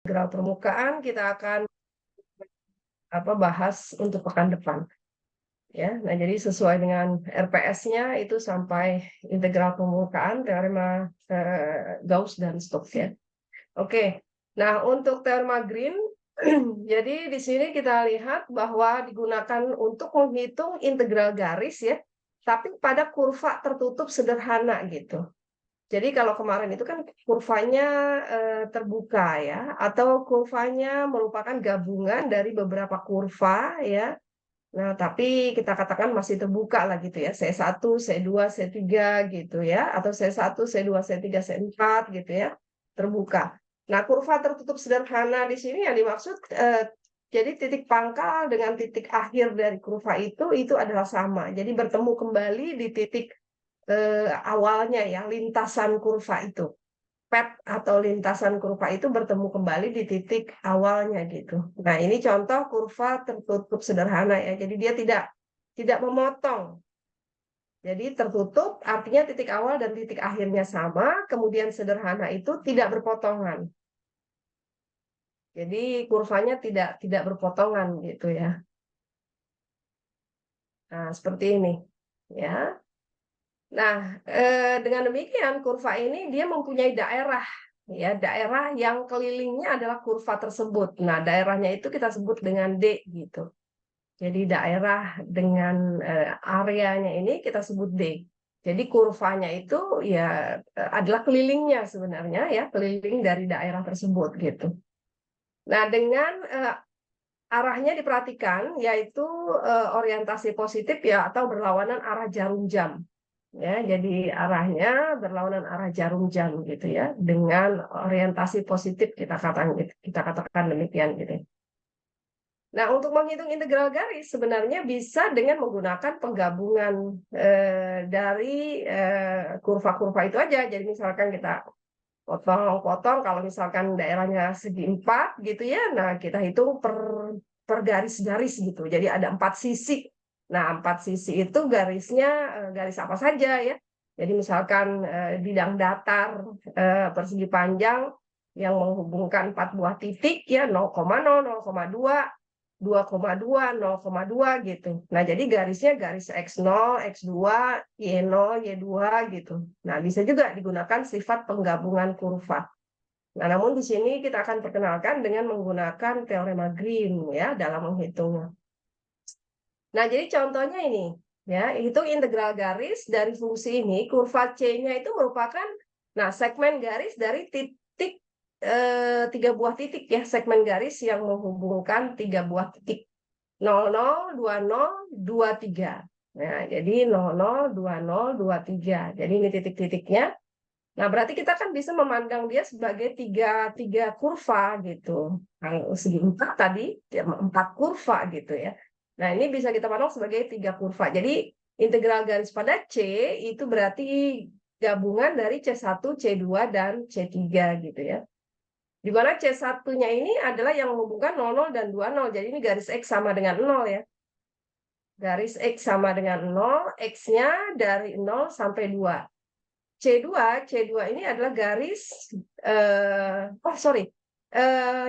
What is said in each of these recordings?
Integral permukaan kita akan bahas untuk pekan depan. Ya, nah jadi sesuai dengan RPS-nya itu sampai integral permukaan teorema Gauss dan Stokes ya. Oke. Nah, untuk teorema Green jadi di sini kita lihat bahwa digunakan untuk menghitung integral garis ya, tapi pada kurva tertutup sederhana gitu. Jadi kalau kemarin itu kan kurvanya terbuka ya, atau kurvanya merupakan gabungan dari beberapa kurva ya. Nah, tapi kita katakan masih terbuka lah gitu ya, C1, C2, C3 gitu ya, atau C1, C2, C3, C4 gitu ya, terbuka. Nah, kurva tertutup sederhana di sini yang dimaksud jadi titik pangkal dengan titik akhir dari kurva itu adalah sama. Jadi bertemu kembali di titik awalnya ya, lintasan kurva itu. Pet atau lintasan kurva itu bertemu kembali di titik awalnya gitu. Nah, ini contoh kurva tertutup sederhana ya. Jadi dia tidak memotong. Jadi tertutup artinya titik awal dan titik akhirnya sama, kemudian sederhana itu tidak berpotongan. Jadi kurvanya tidak berpotongan gitu ya. Nah, seperti ini ya. Nah, dengan demikian kurva ini dia mempunyai daerah ya, daerah yang kelilingnya adalah kurva tersebut. Nah, daerahnya itu kita sebut dengan D gitu. Jadi daerah dengan areanya ini kita sebut D. Jadi kurvanya itu ya adalah kelilingnya sebenarnya ya, keliling dari daerah tersebut gitu. Nah, dengan arahnya diperhatikan yaitu orientasi positif ya atau berlawanan arah jarum jam. Ya, jadi arahnya berlawanan arah jarum jam gitu ya, dengan orientasi positif kita katakan demikian gitu. Nah, untuk menghitung integral garis sebenarnya bisa dengan menggunakan penggabungan dari kurva-kurva itu aja. Jadi misalkan kita potong-potong, kalau misalkan daerahnya segi 4 gitu ya, nah kita hitung per garis-garis gitu. Jadi ada 4 sisi. Nah, 4 sisi itu garisnya garis apa saja ya. Jadi misalkan bidang datar persegi panjang yang menghubungkan 4 buah titik ya 0,0, 0,2, 2,2, 0,2 gitu. Nah, jadi garisnya garis X0, X2, Y0, Y2 gitu. Nah, bisa juga digunakan sifat penggabungan kurva. Nah, namun di sini kita akan perkenalkan dengan menggunakan teorema Green ya dalam menghitungnya. Nah, jadi contohnya ini ya, hitung integral garis dari fungsi ini, kurva C-nya itu merupakan segmen garis dari titik 3 buah titik ya, segmen garis yang menghubungkan 3 buah titik 00, 20, 23. Nah, jadi 00, 20, 23. Jadi ini titik-titiknya. Nah, berarti kita kan bisa memandang dia sebagai tiga kurva gitu. Kalau segi 4 tadi, 4 kurva gitu ya. Nah, ini bisa kita pandang sebagai 3 kurva. Jadi, integral garis pada C itu berarti gabungan dari C1, C2, dan C3 gitu ya. Di mana C1-nya ini adalah yang menghubungkan 00 dan 20. Jadi ini garis X sama dengan 0 ya. Garis X sama dengan 0, X-nya dari 0 sampai 2. C2 ini adalah garis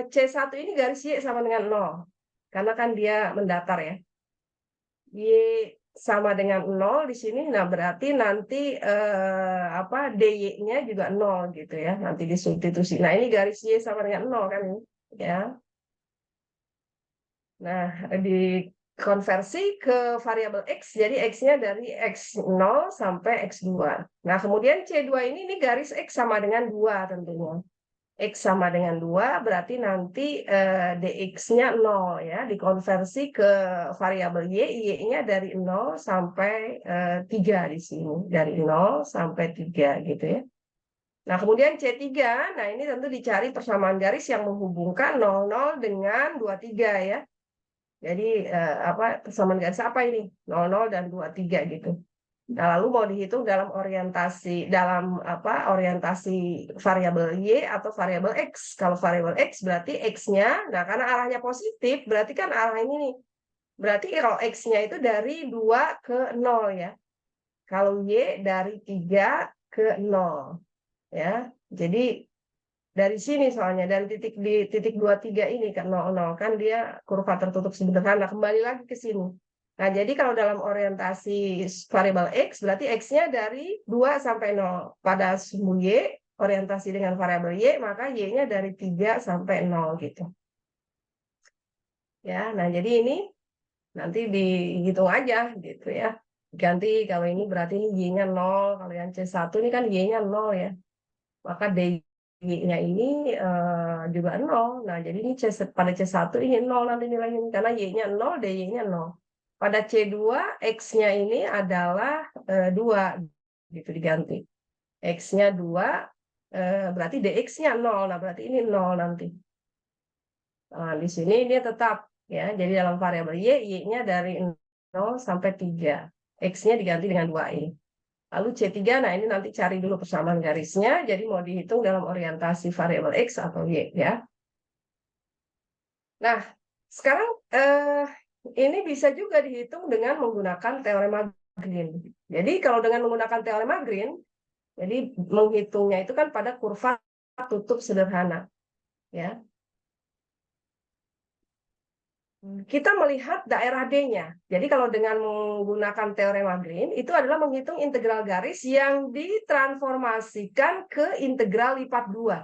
C1 ini garis Y sama dengan 0. Karena kan dia mendatar ya. Y sama dengan 0 di sini, nah berarti nanti DY-nya juga 0 gitu ya, nanti disubstitusi. Nah, ini garis Y sama dengan 0 kan ya. Nah, dikonversi ke variabel X, jadi X-nya dari X0 sampai X2. Nah, kemudian C2 ini garis X sama dengan 2 tentunya. X sama dengan 2, berarti nanti dx-nya 0 ya, dikonversi ke variabel Y-nya dari 0 sampai 3 di sini. Dari 0 sampai 3 gitu ya. Nah, kemudian C3, nah ini tentu dicari persamaan garis yang menghubungkan 00 dengan 23 ya. Jadi persamaan garis apa ini? 00 dan 23 gitu. Nah, lalu mau dihitung dalam orientasi variabel Y atau variabel X. Kalau variabel X berarti X-nya, nah karena arahnya positif, berarti kan arah ini nih. Berarti kalau X-nya itu dari 2 ke 0 ya. Kalau Y dari 3 ke 0 ya. Jadi dari sini soalnya, dari titik di titik 23 ini kan 00 kan dia kurva tertutup sederhana, kembali lagi ke sini. Nah, jadi kalau dalam orientasi variabel X, berarti X-nya dari 2 sampai 0. Pada sumbu Y, orientasi dengan variabel Y, maka Y-nya dari 3 sampai 0 gitu. Ya, nah jadi ini nanti dihitung aja gitu ya. Ganti kalau ini berarti ini Y-nya 0, kalau yang C1 ini kan Y-nya 0 ya. Maka DY-nya ini juga 0. Nah, jadi ini pada C1 ini 0 nanti nilainya karena Y-nya 0, DY-nya 0. Pada C2 X-nya ini adalah 2 gitu diganti. X-nya 2 berarti DX-nya 0. Nah, berarti ini 0 nanti. Nah, di sini dia tetap ya. Jadi dalam variabel Y-nya dari 0 sampai 3. X-nya diganti dengan 2 ini. Lalu C3, nah ini nanti cari dulu persamaan garisnya, jadi mau dihitung dalam orientasi variabel X atau Y. Ya. Nah, sekarang ini bisa juga dihitung dengan menggunakan teorema Green. Jadi kalau dengan menggunakan teorema Green, jadi menghitungnya itu kan pada kurva tutup sederhana. Ya. Kita melihat daerah D-nya. Jadi kalau dengan menggunakan teorema Green, itu adalah menghitung integral garis yang ditransformasikan ke integral lipat 2.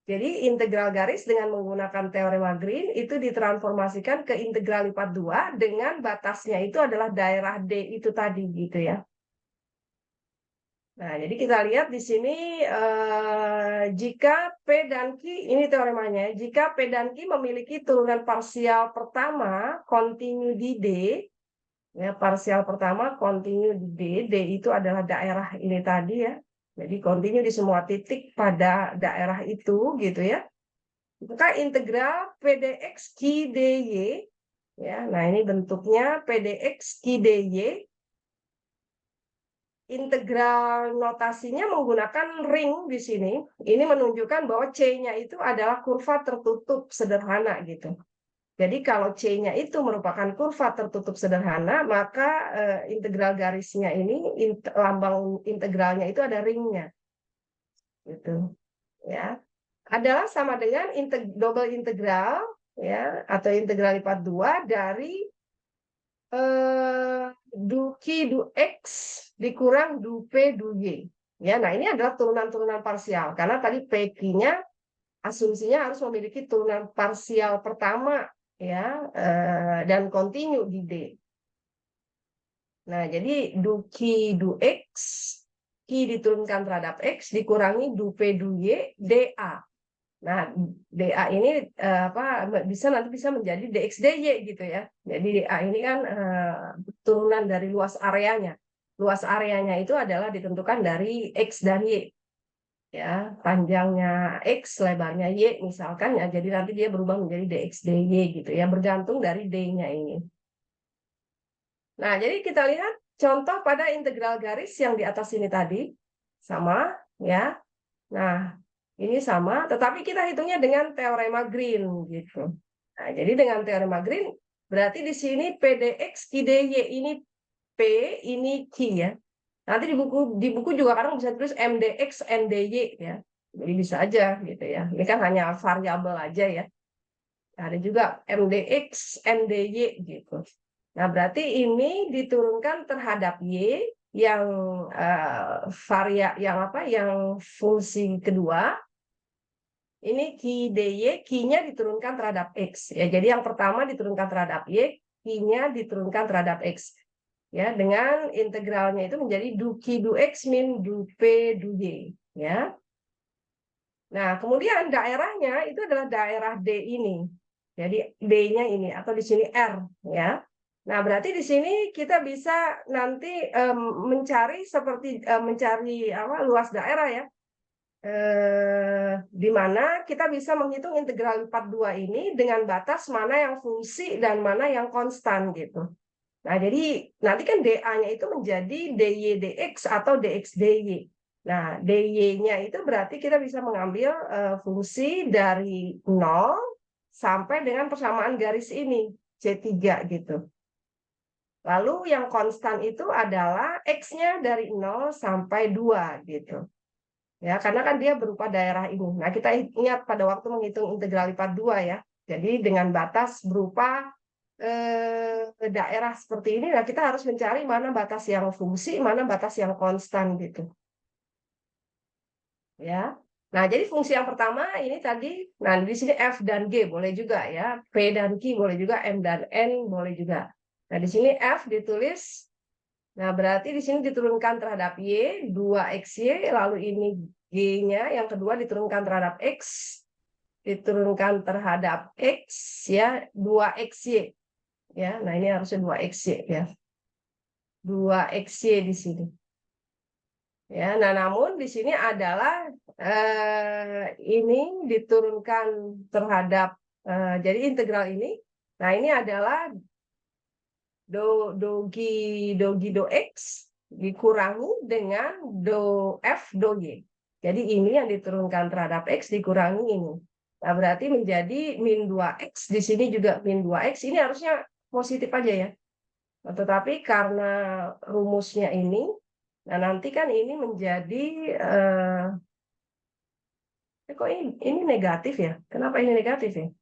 Jadi integral garis dengan menggunakan teorema Green itu ditransformasikan ke integral lipat 2 dengan batasnya itu adalah daerah D itu tadi gitu ya. Nah, jadi kita lihat di sini jika P dan Q, ini teoremanya, jika P dan Q memiliki turunan parsial pertama kontinu di D, ya parsial pertama kontinu di D, D itu adalah daerah ini tadi ya. Jadi kontinu di semua titik pada daerah itu gitu ya. Maka integral PDX Q DY ya. Nah, ini bentuknya PDX Q DY. Integral notasinya menggunakan ring di sini. Ini menunjukkan bahwa C-nya itu adalah kurva tertutup sederhana gitu. Jadi kalau C-nya itu merupakan kurva tertutup sederhana, maka integral garisnya ini lambang integralnya itu ada ringnya. Gitu. Ya. Adalah sama dengan double integral ya atau integral lipat 2 dari du Q du X dikurang du P du Y. Ya, nah ini adalah turunan-turunan parsial karena tadi PQ-nya asumsinya harus memiliki turunan parsial pertama ya dan kontinu di D. Nah, jadi du Q du X Q diturunkan terhadap X dikurangi du P du Y DA. Nah, DA ini nanti bisa menjadi DXDY gitu ya. Jadi DA ini kan turunan dari luas areanya. Luas areanya itu adalah ditentukan dari X dan Y. Ya, panjangnya X, lebarnya Y misalkan ya. Jadi nanti dia berubah menjadi DXDY gitu ya, bergantung dari D-nya ini. Nah, jadi kita lihat contoh pada integral garis yang di atas ini tadi sama ya. Nah, ini sama, tetapi kita hitungnya dengan teorema Green gitu. Nah, jadi dengan teorema Green berarti di sini PDX QDY ini P, ini Q ya. Nanti di buku juga kadang bisa tulis MDX NDY ya. Jadi bisa aja gitu ya. Ini kan hanya variabel aja ya. Ada juga MDX NDY gitu. Nah, berarti ini diturunkan terhadap Y yang yang fungsi kedua. Ini Q DY, Q-nya diturunkan terhadap X. Ya, jadi yang pertama diturunkan terhadap Y, Q-nya diturunkan terhadap X. Ya, dengan integralnya itu menjadi du Q du X min du P du Y. Ya. Nah, kemudian daerahnya itu adalah daerah D ini. Jadi D-nya ini atau di sini R. Ya. Nah, berarti di sini kita bisa nanti mencari luas daerah ya. Di mana kita bisa menghitung integral lipat 2 ini dengan batas mana yang fungsi dan mana yang konstan gitu. Nah, jadi nanti kan DA-nya itu menjadi DY DX atau DX DY. Nah, DY-nya itu berarti kita bisa mengambil fungsi dari 0 sampai dengan persamaan garis ini, C3 gitu. Lalu yang konstan itu adalah X-nya dari 0 sampai 2 gitu. Ya, karena kan dia berupa daerah ini. Nah, kita ingat pada waktu menghitung integral lipat 2 ya. Jadi dengan batas berupa daerah seperti ini, nah kita harus mencari mana batas yang fungsi, mana batas yang konstan gitu. Ya. Nah, jadi fungsi yang pertama ini tadi, nah di sini F dan G boleh juga ya, P dan Q boleh juga, M dan N boleh juga. Nah, di sini F ditulis, nah berarti di sini diturunkan terhadap Y, 2XY, lalu ini G-nya yang kedua diturunkan terhadap X, diturunkan terhadap X, ya, 2XY. Ya, nah ini harusnya 2XY ya. 2XY di sini. Ya, nah namun di sini adalah ini diturunkan terhadap jadi integral ini. Nah, ini adalah do x dikurangi dengan do f do y. Jadi ini yang diturunkan terhadap x dikurangi ini. Nah, berarti menjadi min 2x, di sini juga min 2x. Ini harusnya positif aja ya. Tetapi karena rumusnya ini, nah nanti kan ini menjadi kok ini negatif ya? Kenapa ini negatif ya?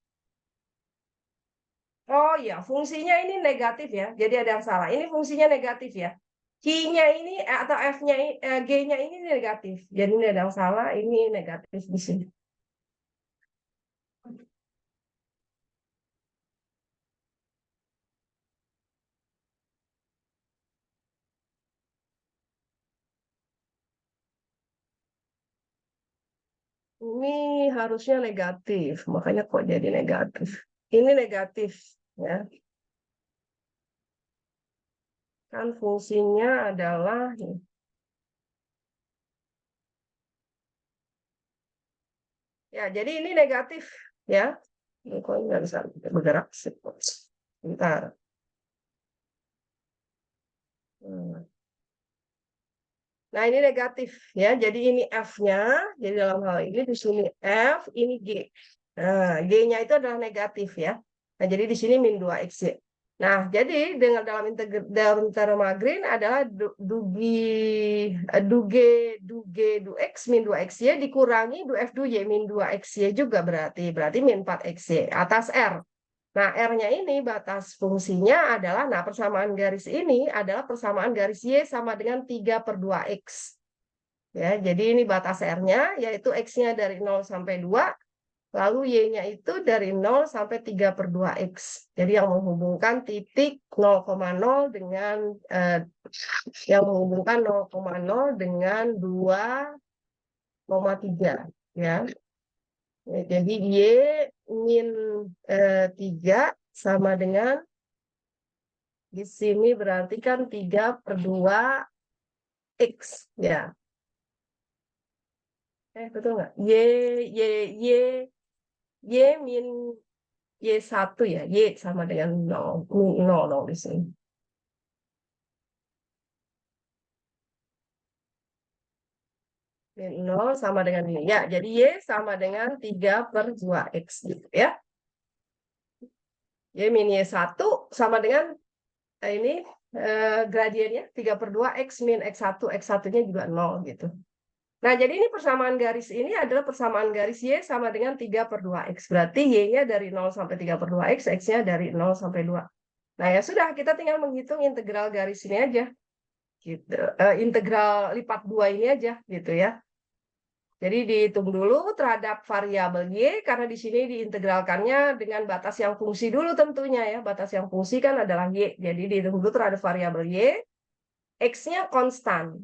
Oh ya, fungsinya ini negatif ya. Jadi ada yang salah. Ini fungsinya negatif ya. Q-nya ini atau F-nya G-nya ini negatif. Jadi ini ada yang salah, ini negatif di sini. Ini harusnya negatif, makanya kok jadi negatif. Ini negatif ya. Kan fungsinya adalah ya, jadi ini negatif ya. Ini kok nggak bisa bergerak sih. Bentar. Nah, ini negatif ya. Jadi ini F-nya. Jadi dalam hal ini di sini F, ini G. Nah, G-nya itu adalah negatif ya. Nah, jadi di sini min 2XY. Nah, jadi dengan dalam teorema Green adalah du X min 2XY dikurangi du F du Y min 2XY juga berarti min 4XY atas R. Nah, R-nya ini batas fungsinya adalah, nah persamaan garis ini adalah persamaan garis Y sama dengan 3/2X. Ya, jadi ini batas R-nya, yaitu X-nya dari 0 sampai 2, lalu Y-nya itu dari 0 sampai 3/2X. Jadi yang menghubungkan titik 0,0 dengan, yang menghubungkan 0,0 dengan 2,3. Ya. Jadi Y min 3 sama dengan di sini berarti kan 3/2X ya. Betul nggak? Y Y Y min Y1 ya. Y sama dengan 0. Min 0 dong di sini. Min 0 sama dengan ini. Ya, jadi Y sama dengan 3/2X gitu ya. Y min Y1 sama dengan ini gradiennya 3/2X min X1. X1-nya juga 0 gitu. Nah, jadi ini persamaan garis ini adalah persamaan garis Y sama dengan 3/2X. Berarti Y-nya dari 0 sampai 3/2X, X-nya dari 0 sampai 2. Nah, ya sudah, kita tinggal menghitung integral garis ini aja. Gitu. Integral lipat 2 ini aja, gitu ya. Jadi dihitung dulu terhadap variabel Y, karena di sini diintegralkannya dengan batas yang fungsi dulu tentunya ya. Batas yang fungsi kan adalah Y. Jadi dihitung dulu terhadap variabel Y, X-nya konstan.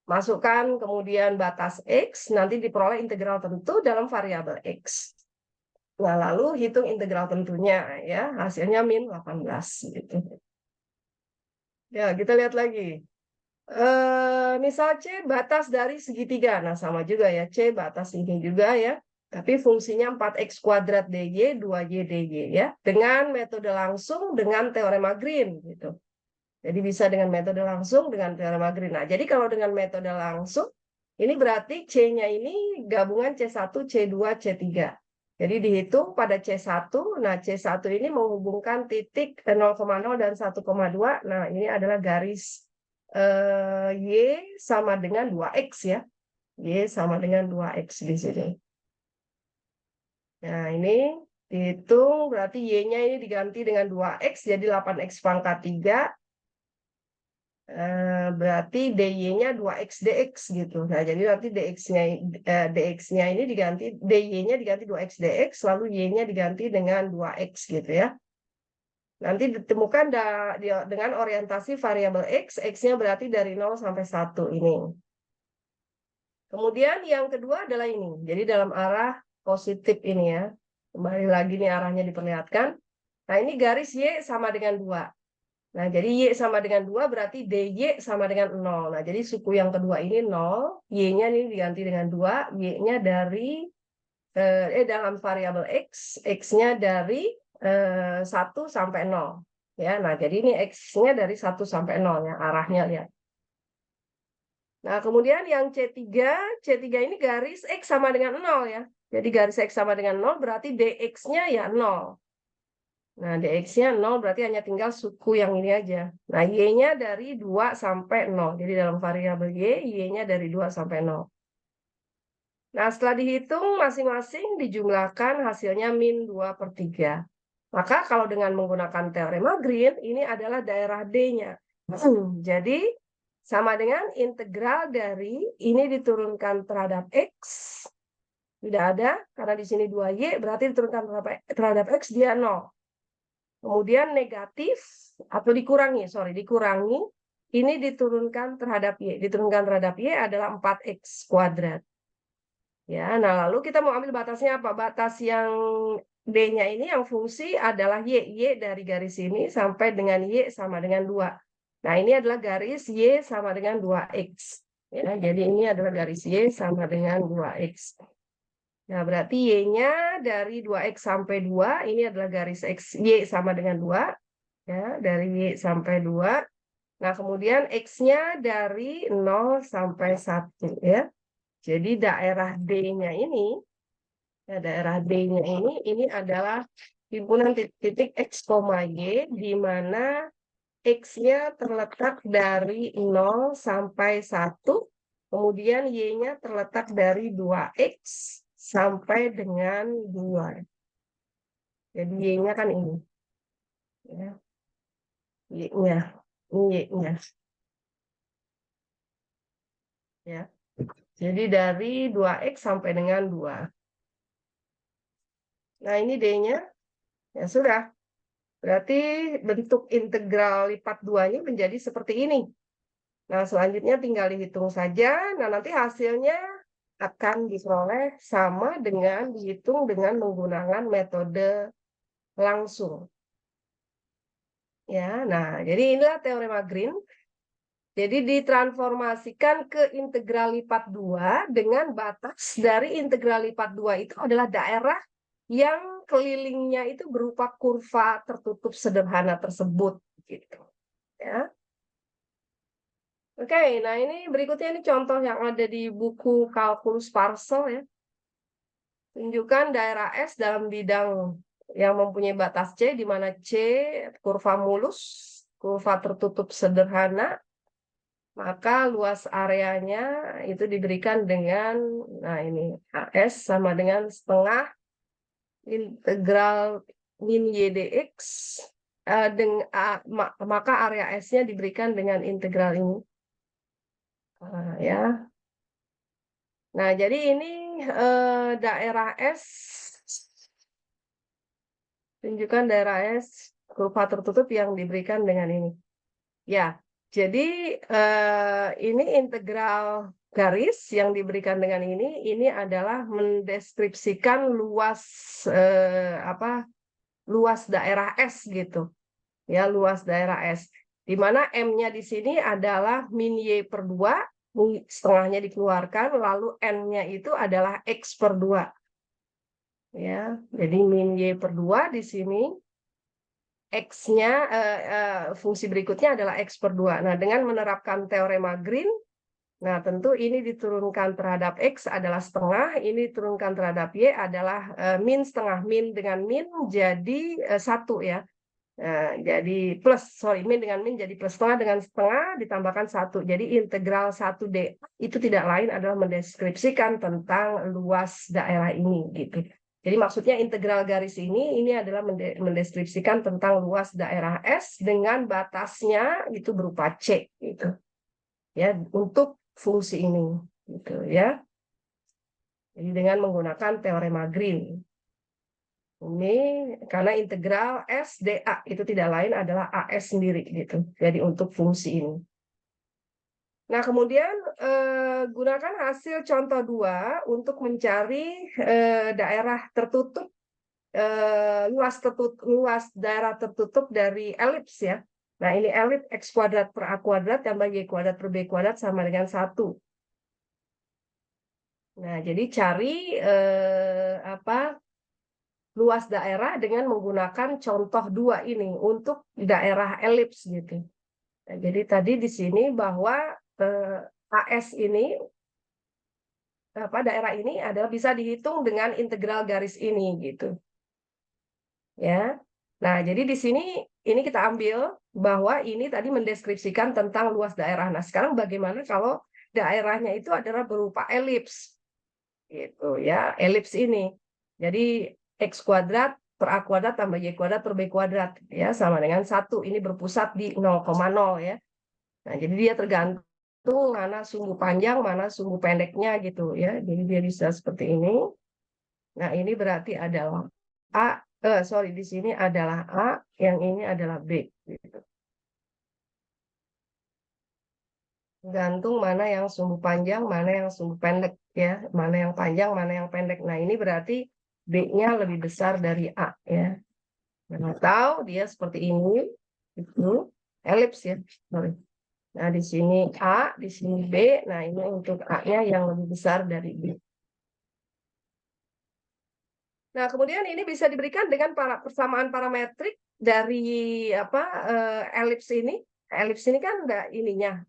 Masukkan kemudian batas X, nanti diperoleh integral tentu dalam variabel X. Nah, lalu hitung integral tentunya, ya hasilnya min 18. Gitu. Ya, kita lihat lagi. Misal C batas dari segitiga, nah sama juga ya, C batas ini juga ya. Tapi fungsinya 4X kuadrat DY, 2Y DY ya. Dengan metode langsung, dengan teorema Green. Gitu. Jadi bisa dengan metode langsung, dengan teorema Green. Nah, jadi kalau dengan metode langsung, ini berarti C-nya ini gabungan C1, C2, C3. Jadi dihitung pada C1, nah C1 ini menghubungkan titik 0,0 dan 1,2. Nah, ini adalah garis Y sama dengan 2X ya. Y sama dengan 2X di sini. Nah, ini dihitung, berarti Y-nya ini diganti dengan 2X, jadi 8X pangkat 3. Berarti dy-nya 2x dx gitu. Nah, jadi nanti dx-nya ini diganti, dy-nya diganti 2x dx, lalu y-nya diganti dengan 2x gitu ya. Nanti ditemukan dengan orientasi variabel x, x-nya berarti dari 0 sampai 1 ini. Kemudian yang kedua adalah ini. Jadi dalam arah positif ini ya. Kembali lagi nih arahnya diperlihatkan. Nah, ini garis Y sama dengan 2. Nah, jadi Y sama dengan 2 berarti DY sama dengan 0. Nah, jadi suku yang kedua ini 0, Y-nya ini diganti dengan 2, Y-nya dari dalam variabel X, X-nya dari 1 sampai 0. Ya, nah jadi ini X-nya dari 1 sampai 0 ya, arahnya lihat. Nah, kemudian yang C3 ini garis X sama dengan 0 ya. Jadi garis X sama dengan 0 berarti DX-nya ya 0. Nah, dx-nya 0 berarti hanya tinggal suku yang ini aja. Nah, y-nya dari 2 sampai 0. Jadi dalam variabel y-nya dari 2 sampai 0. Nah, setelah dihitung masing-masing dijumlahkan hasilnya min 2/3. Maka kalau dengan menggunakan teorema Green, ini adalah daerah D-nya. Jadi, sama dengan integral dari ini diturunkan terhadap X. Tidak ada, karena di sini 2y, berarti diturunkan terhadap X, dia 0. Kemudian negatif atau dikurangi, ini diturunkan terhadap Y. Diturunkan terhadap Y adalah 4X kuadrat. Ya, nah lalu kita mau ambil batasnya apa? Batas yang D-nya ini yang fungsi adalah Y. Y dari garis ini sampai dengan Y sama dengan 2. Nah, ini adalah garis Y sama dengan 2X. Ya, jadi ini adalah garis Y sama dengan 2X. Nah, berarti Y-nya dari 2X sampai 2, ini adalah garis X, Y sama dengan 2. Ya, dari Y sampai 2. Nah, kemudian X-nya dari 0 sampai 1. Ya. Jadi daerah D-nya ini, ya, daerah D-nya ini adalah himpunan titik X, Y, di mana X-nya terletak dari 0 sampai 1, kemudian Y-nya terletak dari 2X sampai dengan 2. Jadi Y-nya kan ini. Ya. Y-nya. Ini Y-nya. Ya. Jadi dari 2X sampai dengan 2. Nah, ini D-nya. Ya sudah. Berarti bentuk integral lipat 2-nya menjadi seperti ini. Nah, selanjutnya tinggal dihitung saja. Nah, nanti hasilnya akan diperoleh sama dengan dihitung dengan menggunakan metode langsung. Ya, nah, jadi inilah teorema Green. Jadi ditransformasikan ke integral lipat 2 dengan batas dari integral lipat 2 itu adalah daerah yang kelilingnya itu berupa kurva tertutup sederhana tersebut gitu. Ya. Oke, nah ini berikutnya ini contoh yang ada di buku kalkulus Parsel ya. Tunjukkan daerah S dalam bidang yang mempunyai batas C, di mana C kurva mulus, kurva tertutup sederhana, maka luas areanya itu diberikan dengan, nah ini AS sama dengan setengah integral min Y dx, maka area S-nya diberikan dengan integral ini. Ya. Nah, jadi ini daerah S, tunjukkan daerah S, kurva tertutup yang diberikan dengan ini. Ya, jadi ini integral garis yang diberikan dengan ini adalah mendeskripsikan luas luas daerah S gitu. Ya, luas daerah S. Di mana M-nya di sini adalah min Y/2, setengahnya dikeluarkan, lalu N-nya itu adalah X/2. Ya, jadi min Y/2 di sini, X-nya, fungsi berikutnya adalah X/2. Nah, dengan menerapkan teorema Green, nah tentu ini diturunkan terhadap X adalah setengah, ini diturunkan terhadap Y adalah min setengah. Min dengan min jadi 1 ya. Nah, jadi min dengan min jadi plus setengah dengan setengah ditambahkan 1. Jadi integral 1D itu tidak lain adalah mendeskripsikan tentang luas daerah ini gitu. Jadi maksudnya integral garis ini adalah mendeskripsikan tentang luas daerah S dengan batasnya itu berupa C gitu. Ya, untuk fungsi ini gitu ya. Jadi dengan menggunakan teorema Green. Ini karena integral S dA itu tidak lain adalah AS sendiri gitu. Jadi untuk fungsi ini. Nah, kemudian gunakan hasil contoh 2 untuk mencari daerah tertutup luas daerah tertutup dari elips ya. Nah, ini elips X kuadrat per A kuadrat tambah Y kuadrat per B kuadrat sama dengan 1. Nah, jadi cari luas daerah dengan menggunakan contoh 2 ini untuk daerah elips gitu. Nah, jadi tadi di sini bahwa AS ini daerah ini adalah bisa dihitung dengan integral garis ini gitu. Ya. Nah, jadi di sini ini kita ambil bahwa ini tadi mendeskripsikan tentang luas daerah. Nah, sekarang bagaimana kalau daerahnya itu adalah berupa elips? Gitu ya, elips ini. Jadi X kuadrat per A kuadrat tambah Y kuadrat per B kuadrat ya sama dengan 1. Ini berpusat di 0,0 ya. Nah, jadi dia tergantung mana sumbu panjang, mana sumbu pendeknya gitu ya. Jadi dia bisa seperti ini. Nah, ini berarti adalah di sini adalah A, yang ini adalah B gitu. Tergantung mana yang sumbu panjang, mana yang sumbu pendek ya, mana yang panjang, mana yang pendek. Nah, ini berarti B-nya lebih besar dari A ya. Atau dia seperti ini, itu elips ya. Sorry. Nah, di sini A, di sini B. Nah, ini untuk A-nya yang lebih besar dari B. Nah, kemudian ini bisa diberikan dengan persamaan parametrik dari elips ini. Elips ini kan ada ininya,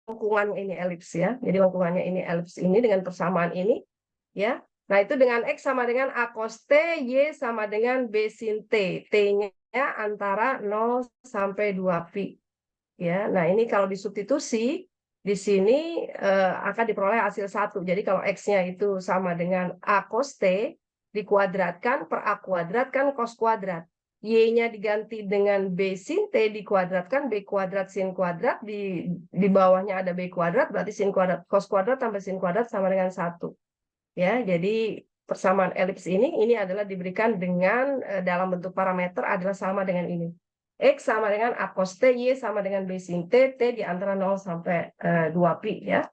lengkungan ini elips ya. Jadi lengkungannya ini elips ini dengan persamaan ini ya. Nah, itu dengan X sama dengan A cos T, Y sama dengan B sin T. T-nya antara 0 sampai 2pi. Ya, nah ini kalau disubstitusi di sini akan diperoleh hasil 1. Jadi kalau X-nya itu sama dengan A cos T dikuadratkan per A kuadrat kan cos kuadrat. Y-nya diganti dengan B sin T dikuadratkan B kuadrat sin kuadrat, di bawahnya ada B kuadrat, berarti sin kuadrat cos kuadrat tambah sin kuadrat sama dengan 1. Ya, jadi persamaan elips ini adalah diberikan dengan dalam bentuk parameter adalah sama dengan ini. X sama dengan A cos T, Y sama dengan B sin T, T di antara 0 sampai 2pi ya.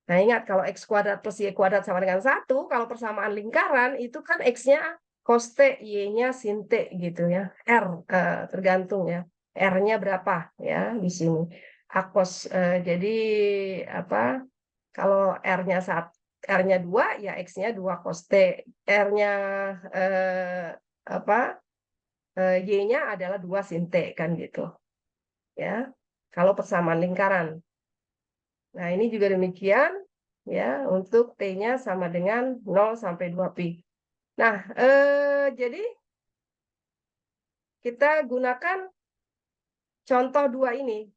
Nah, ingat kalau X kuadrat plus Y kuadrat sama dengan 1, kalau persamaan lingkaran itu kan X-nya cos T, Y-nya sin T gitu ya. R tergantung ya. R-nya berapa ya di sini. A cos jadi kalau R-nya 1 R-nya 2, ya X-nya 2 cos T. R-nya Y-nya adalah 2 sin T, kan gitu. Ya, kalau persamaan lingkaran. Nah, ini juga demikian, ya, untuk T-nya sama dengan 0 sampai 2pi. Nah, jadi kita gunakan contoh 2 ini,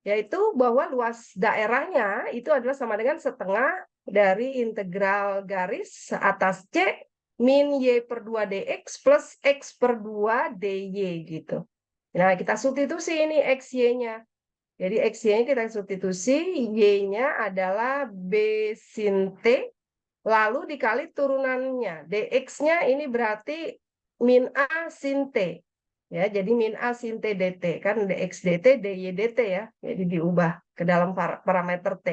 yaitu bahwa luas daerahnya itu adalah sama dengan setengah dari integral garis atas C min Y per 2 dx plus X per 2 dy gitu. Nah, kita substitusi ini X, Y-nya. Jadi X, Y-nya kita substitusi, Y-nya adalah B sin T, lalu dikali turunannya. Dx-nya ini berarti min A sin T. Ya, jadi min A sin T dt. Kan dx dt, dy dt ya. Jadi diubah ke dalam parameter T.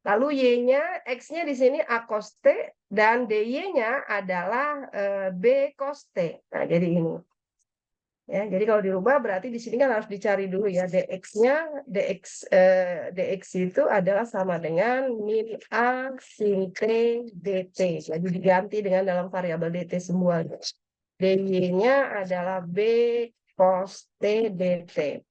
Lalu Y-nya, X-nya di sini A cos T, dan dy-nya adalah B cos T. Nah, jadi ini. Ya, jadi kalau dirubah berarti di sini kan harus dicari dulu ya dx-nya, dx itu adalah sama dengan min A sin T dt. Jadi diganti dengan dalam variabel dt semua. dy-nya adalah B cos T dt.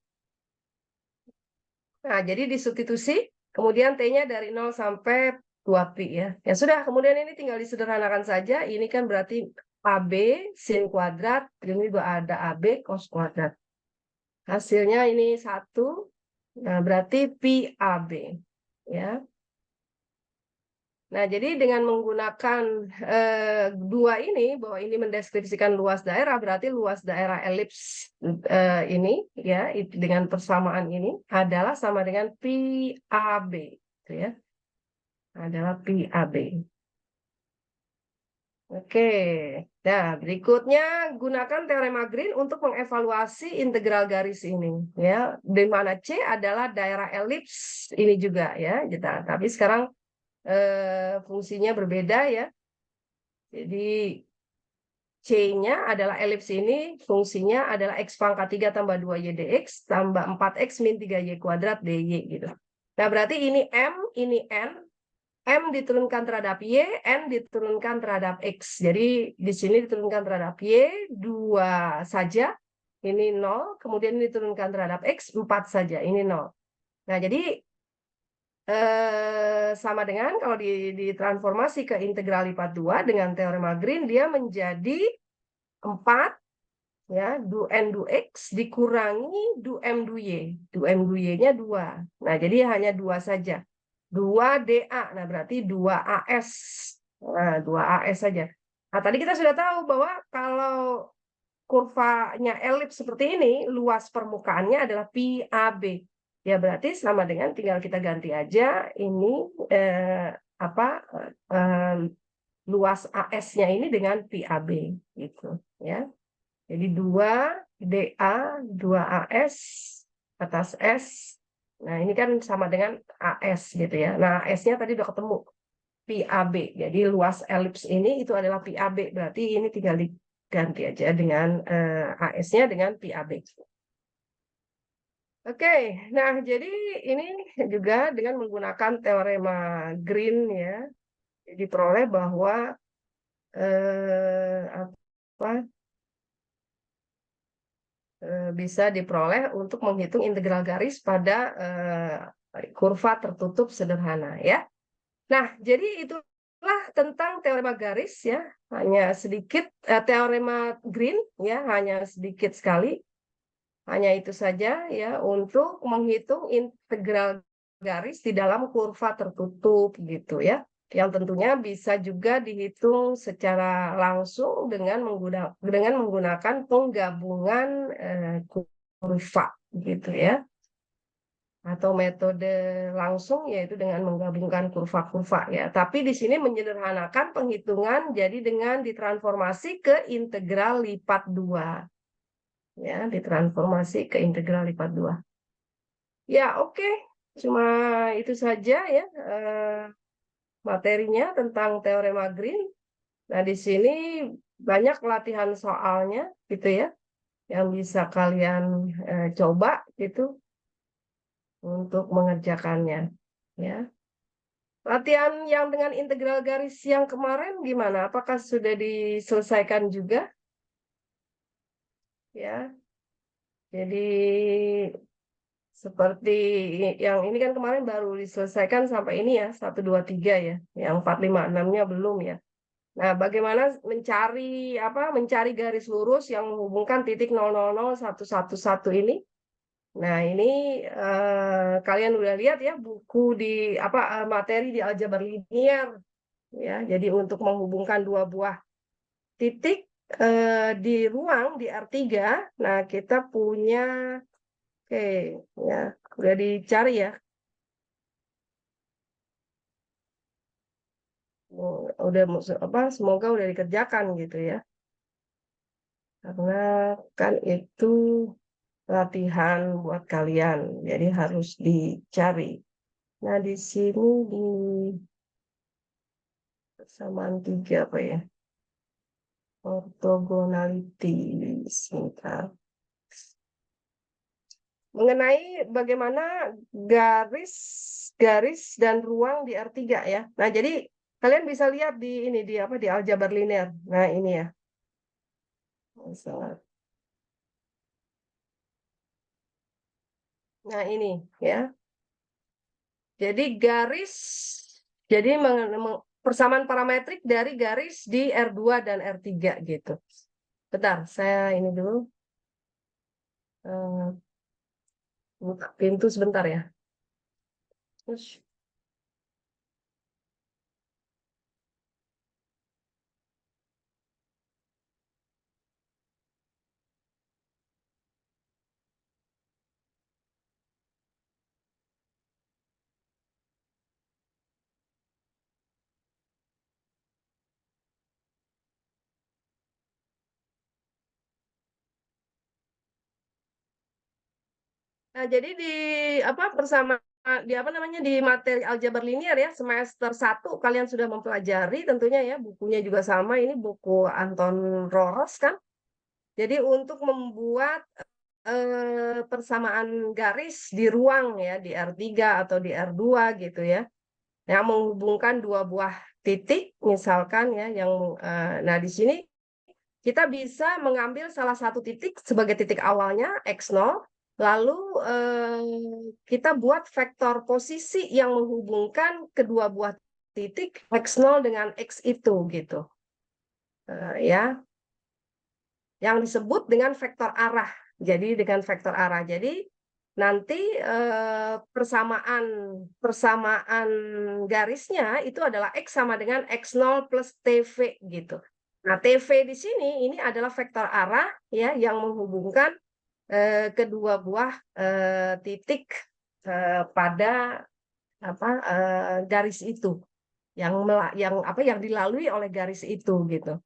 Nah, jadi disubstitusi, kemudian T-nya dari 0 sampai 2pi ya. Ya sudah, kemudian ini tinggal disederhanakan saja. Ini kan berarti AB sin kuadrat, ini juga ada AB cos kuadrat. Hasilnya ini 1. Nah, berarti PAB. Ya. Nah, jadi dengan menggunakan dua ini, bahwa ini mendeskripsikan luas daerah, berarti luas daerah elips ini, ya, dengan persamaan ini adalah sama dengan PAB, gitu ya, adalah PAB. Oke, nah berikutnya gunakan teorema Green untuk mengevaluasi integral garis ini, ya, di mana C adalah daerah elips ini juga, ya, gitu. Tapi sekarang fungsinya berbeda, ya. Jadi C-nya adalah elips ini, fungsinya adalah X pangkat 3 tambah 2Y dx tambah 4X min 3Y kuadrat dy, gitu. Nah, berarti ini M, ini N, M diturunkan terhadap Y, N diturunkan terhadap X. Jadi di sini diturunkan terhadap Y 2 saja, ini 0, kemudian ini diturunkan terhadap X 4 saja, ini 0. Nah, jadi sama dengan kalau ditransformasi ke integral lipat 2 dengan teorema Green, dia menjadi 4, ya, du N du X dikurangi du M du Y. Du M du Y-nya 2. Nah, jadi hanya 2 saja. 2 DA. Nah, berarti 2 AS. Nah, 2 AS saja. Nah, tadi kita sudah tahu bahwa kalau kurvanya elips seperti ini, luas permukaannya adalah PAB. Ya, berarti sama dengan tinggal kita ganti aja ini luas AS-nya ini dengan PAB, gitu, ya. Jadi 2 DA, 2 AS atas S. Nah, ini kan sama dengan AS, gitu ya. Nah, AS-nya tadi udah ketemu, PAB. Jadi luas elips ini itu adalah PAB. Berarti ini tinggal diganti aja dengan AS-nya dengan PAB. Oke, nah jadi ini juga dengan menggunakan teorema Green, ya, diperoleh bahwa apa bisa diperoleh untuk menghitung integral garis pada kurva tertutup sederhana, ya. Nah, jadi itulah tentang teorema garis, ya. Hanya sedikit teorema Green, ya, hanya sedikit sekali. Hanya itu saja, ya, untuk menghitung integral garis di dalam kurva tertutup, gitu, ya. Yang tentunya bisa juga dihitung secara langsung dengan menggunakan penggabungan kurva, gitu, ya. Atau metode langsung, yaitu dengan menggabungkan kurva-kurva, ya. Tapi di sini menyederhanakan penghitungan jadi dengan ditransformasi ke integral lipat 2. Ya, ditransformasi ke integral lipat 2. Ya, oke. Cuma itu saja, ya, materinya tentang teorema Green. Nah, di sini banyak latihan soalnya, gitu ya, yang bisa kalian coba gitu untuk mengerjakannya, ya. Latihan yang dengan integral garis yang kemarin gimana? Apakah sudah diselesaikan juga? Ya. Jadi seperti yang ini kan kemarin baru diselesaikan sampai ini, ya, 1 2 3, ya. Yang 4 5 6-nya belum, ya. Nah, bagaimana mencari garis lurus yang menghubungkan titik 000 111 ini. Nah, ini kalian udah lihat, ya, buku di materi di aljabar linier, ya. Jadi untuk menghubungkan dua buah titik di ruang di R3, nah kita punya, oke, ya, udah dicari, ya. Udah semoga udah dikerjakan, gitu ya. Karena kan itu latihan buat kalian, jadi harus dicari. Nah, di sini di persamaan 3 apa ya? Ortogonality, sebentar. Mengenai bagaimana garis dan ruang di R3, ya. Nah, jadi kalian bisa lihat di ini di aljabar linear. Nah, ini, ya. Nah, ini, ya. Jadi persamaan parametrik dari garis di R2 dan R3, gitu. Bentar, saya ini dulu. Buka pintu sebentar ya. Terus, nah, jadi di apa di apa namanya di materi aljabar linear ya semester 1 kalian sudah mempelajari tentunya ya bukunya juga sama ini buku Anton Roros kan. Jadi untuk membuat persamaan garis di ruang ya di R3 atau di R2 gitu ya yang menghubungkan dua buah titik misalkan ya yang nah di sini kita bisa mengambil salah satu titik sebagai titik awalnya x0 lalu kita buat vektor posisi yang menghubungkan kedua buah titik x0 dengan x itu gitu. Ya yang disebut dengan vektor arah. Jadi dengan vektor arah. Jadi nanti persamaan garisnya itu adalah x sama dengan x0 plus tv gitu. Nah, tv di sini ini adalah vektor arah ya yang menghubungkan kedua buah titik pada apa garis itu yang dilalui oleh garis itu gitu.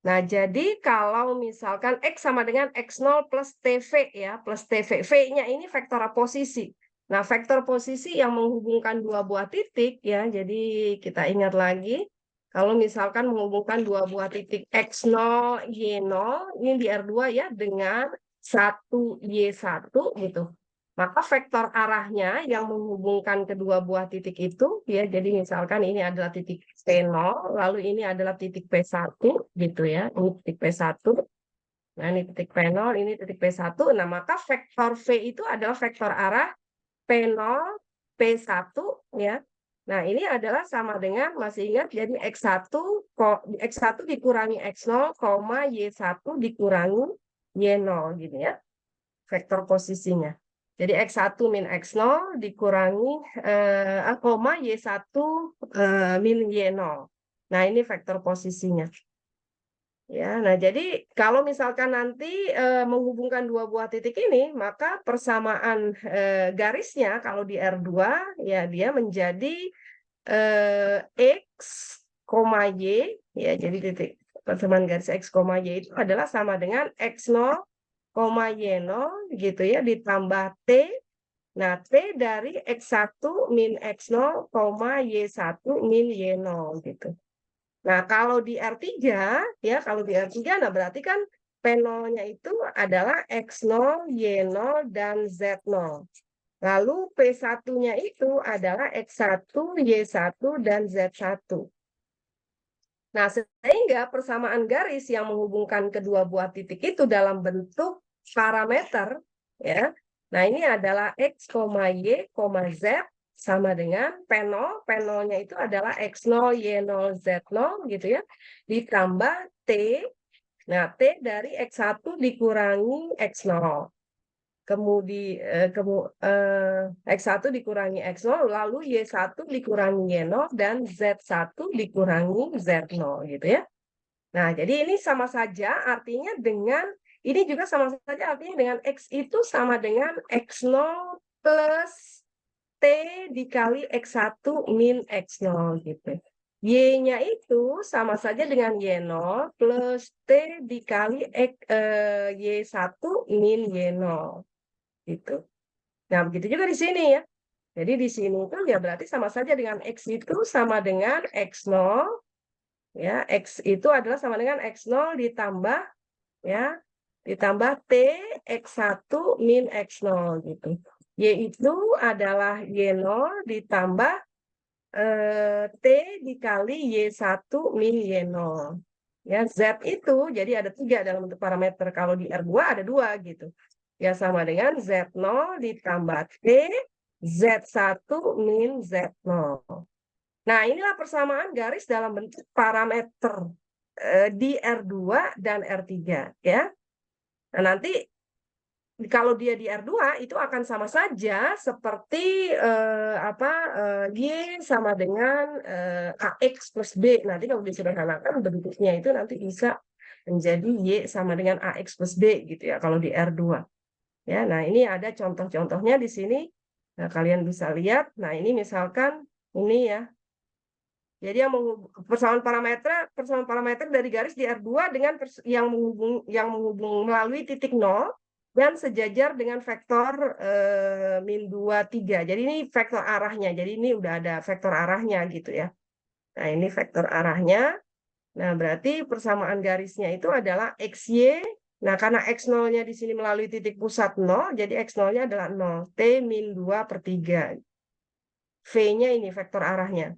Nah, jadi kalau misalkan X sama dengan X0 plus TV ya, plus TV. V-nya ini vektor posisi. Nah, vektor posisi yang menghubungkan dua buah titik ya, jadi kita ingat lagi, kalau misalkan menghubungkan dua buah titik X0, Y0, ini di R2 ya, dengan 1Y1 gitu. Maka vektor arahnya yang menghubungkan kedua buah titik itu, ya, jadi misalkan ini adalah titik P0, lalu ini adalah titik P1, gitu ya, ini titik P1, nah ini titik P0, ini titik P1, nah maka vektor V itu adalah vektor arah P0, P1, ya. Nah ini adalah sama dengan, masih ingat, jadi X1 dikurangi X0, Y1 dikurangi Y0, gitu ya vektor posisinya. Jadi X1 min X0 dikurangi koma Y1 min Y0. Nah, ini vektor posisinya. Ya, nah jadi kalau misalkan nanti menghubungkan dua buah titik ini, maka persamaan garisnya kalau di R2 ya dia menjadi X, Y ya jadi titik persamaan garis X, Y itu adalah sama dengan X0, Y0 gitu ya ditambah T. Nah, T dari X1 min X0, Y1 min Y0 gitu. Nah, kalau di R3 ya, kalau di R3 nah berarti kan P0-nya itu adalah X0, Y0 dan Z0. Lalu P1-nya itu adalah X1, Y1 dan Z1. Nah, sehingga persamaan garis yang menghubungkan kedua buah titik itu dalam bentuk parameter, ya. Nah, ini adalah X, Y, Z sama dengan P0. P0-nya itu adalah X0, Y0, Z0 gitu ya. Ditambah T. Nah, T dari X1 dikurangi X0. Kemudian X1 dikurangi X0, lalu Y1 dikurangi Y0, dan Z1 dikurangi Z0 gitu ya. Nah, jadi ini sama saja artinya dengan, ini juga sama saja artinya dengan X itu sama dengan X0 plus T dikali X1 min X0 gitu. Y-nya itu sama saja dengan Y0 plus T dikali Y1 min Y0 gitu. Nah, begitu juga di sini ya. Jadi di sini itu ya berarti sama saja dengan X itu sama dengan X0 ya. X itu adalah sama dengan X0 ditambah ya ditambah T X1 min X0 gitu. Y itu adalah Y0 ditambah T dikali Y1 min Y0. Ya, Z itu jadi ada 3 dalam bentuk parameter. Kalau di R2 ada 2 gitu. Ya sama dengan Z0 ditambah T, Z1 min Z0. Nah, inilah persamaan garis dalam bentuk parameter di R2 dan R3 ya. Nah, nanti kalau dia di R2 itu akan sama saja seperti Y sama dengan AX plus B. Nanti kalau disederhanakan bentuknya itu nanti bisa menjadi Y sama dengan AX plus B gitu ya kalau di R2. Ya, nah ini ada contoh-contohnya di sini. Nah, kalian bisa lihat. Nah, ini misalkan ini ya. Jadi persamaan parameter dari garis di R2 dengan yang menghubung melalui titik 0 dan sejajar dengan vektor min 2, 3. Jadi ini vektor arahnya. Jadi ini udah ada vektor arahnya gitu ya. Nah, ini vektor arahnya. Nah, berarti persamaan garisnya itu adalah XY. Nah, karena X0-nya di sini melalui titik pusat 0, jadi X0-nya adalah 0. T min 2/3. V-nya ini vektor arahnya.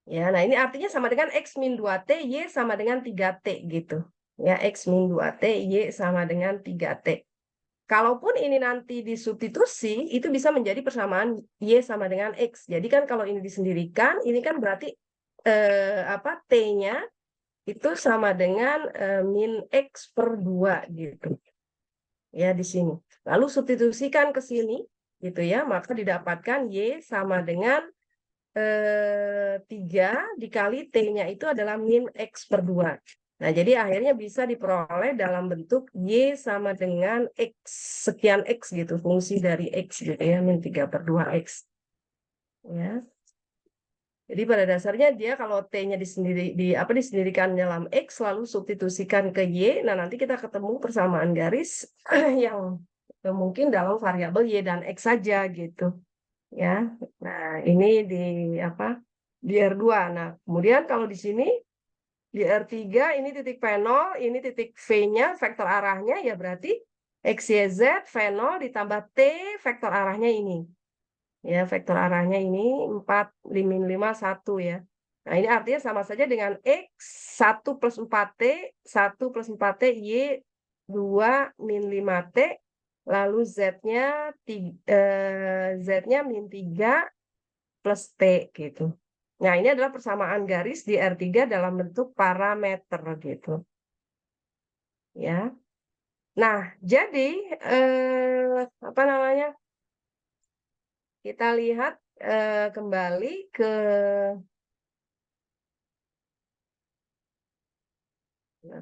Ya, nah ini artinya sama dengan X min 2T, Y sama dengan 3T gitu. Ya, X min 2T, Y sama dengan 3T. Kalaupun ini nanti disubstitusi, itu bisa menjadi persamaan Y sama dengan X. Jadi kan kalau ini disendirikan, ini kan berarti T-nya itu sama dengan min X per 2 gitu. Ya, di sini. Lalu substitusikan ke sini, gitu ya, maka didapatkan Y sama dengan 3 dikali T-nya itu adalah min X per 2. Nah, jadi akhirnya bisa diperoleh dalam bentuk Y sama dengan X, sekian X gitu, fungsi dari X gitu ya, min 3/2X. Ya. Jadi pada dasarnya dia kalau T-nya disendirikan dalam X, lalu substitusikan ke Y, nah nanti kita ketemu persamaan garis yang mungkin dalam variabel Y dan X saja gitu. Ya, nah ini di R2. Nah, kemudian kalau di sini di R3 ini titik P0, ini titik V-nya, vektor arahnya ya berarti X, Y, Z, V0 ditambah T, vektor arahnya ini. Ya, vektor arahnya ini 4, min 5, 1 ya. Nah, ini artinya sama saja dengan X 1 plus 4T, 1 plus 4T, Y 2 min 5T, lalu Z-nya min 3 plus T gitu. Nah, ini adalah persamaan garis di R3 dalam bentuk parameter gitu. Ya. Nah, jadi apa namanya? Kita lihat kembali ke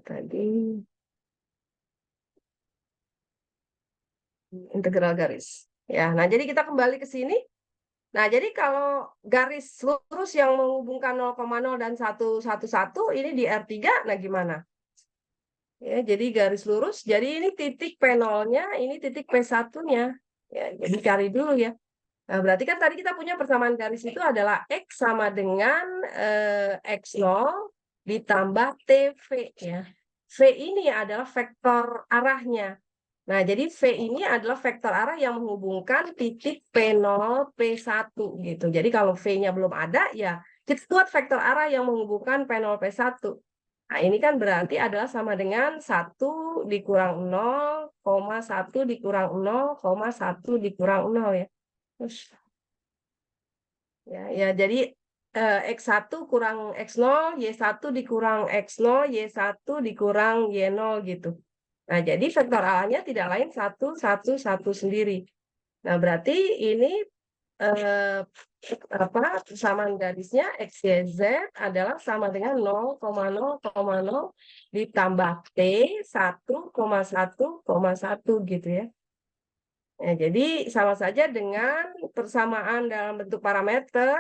tadi integral garis. Ya, nah jadi kita kembali ke sini. Nah, jadi kalau garis lurus yang menghubungkan 0,0 dan 111 ini di R3, nah gimana? Ya, jadi garis lurus, jadi ini titik P0-nya, ini titik P1-nya. Ya, jadi cari dulu ya. Nah, berarti kan tadi kita punya persamaan garis itu adalah X sama dengan X0 ditambah TV ya. V ini adalah vektor arahnya. Nah, jadi V ini adalah vektor arah yang menghubungkan titik P0, P1 gitu. Jadi kalau V-nya belum ada, ya kita buat vektor arah yang menghubungkan P0, P1. Nah, ini kan berarti adalah sama dengan 1 dikurang 0, 1 dikurang 0, 1 dikurang 0 ya. Terus, ya jadi X1 kurang X0, Y1 dikurang X0, Y1 dikurang Y0 gitu. Nah, jadi vektor A-nya tidak lain 1, 1, 1 sendiri. Nah, berarti ini persamaan garisnya X, Y, Z adalah sama dengan 0,0,0 ditambah T 1,1,1 gitu ya. Nah, jadi sama saja dengan persamaan dalam bentuk parameter,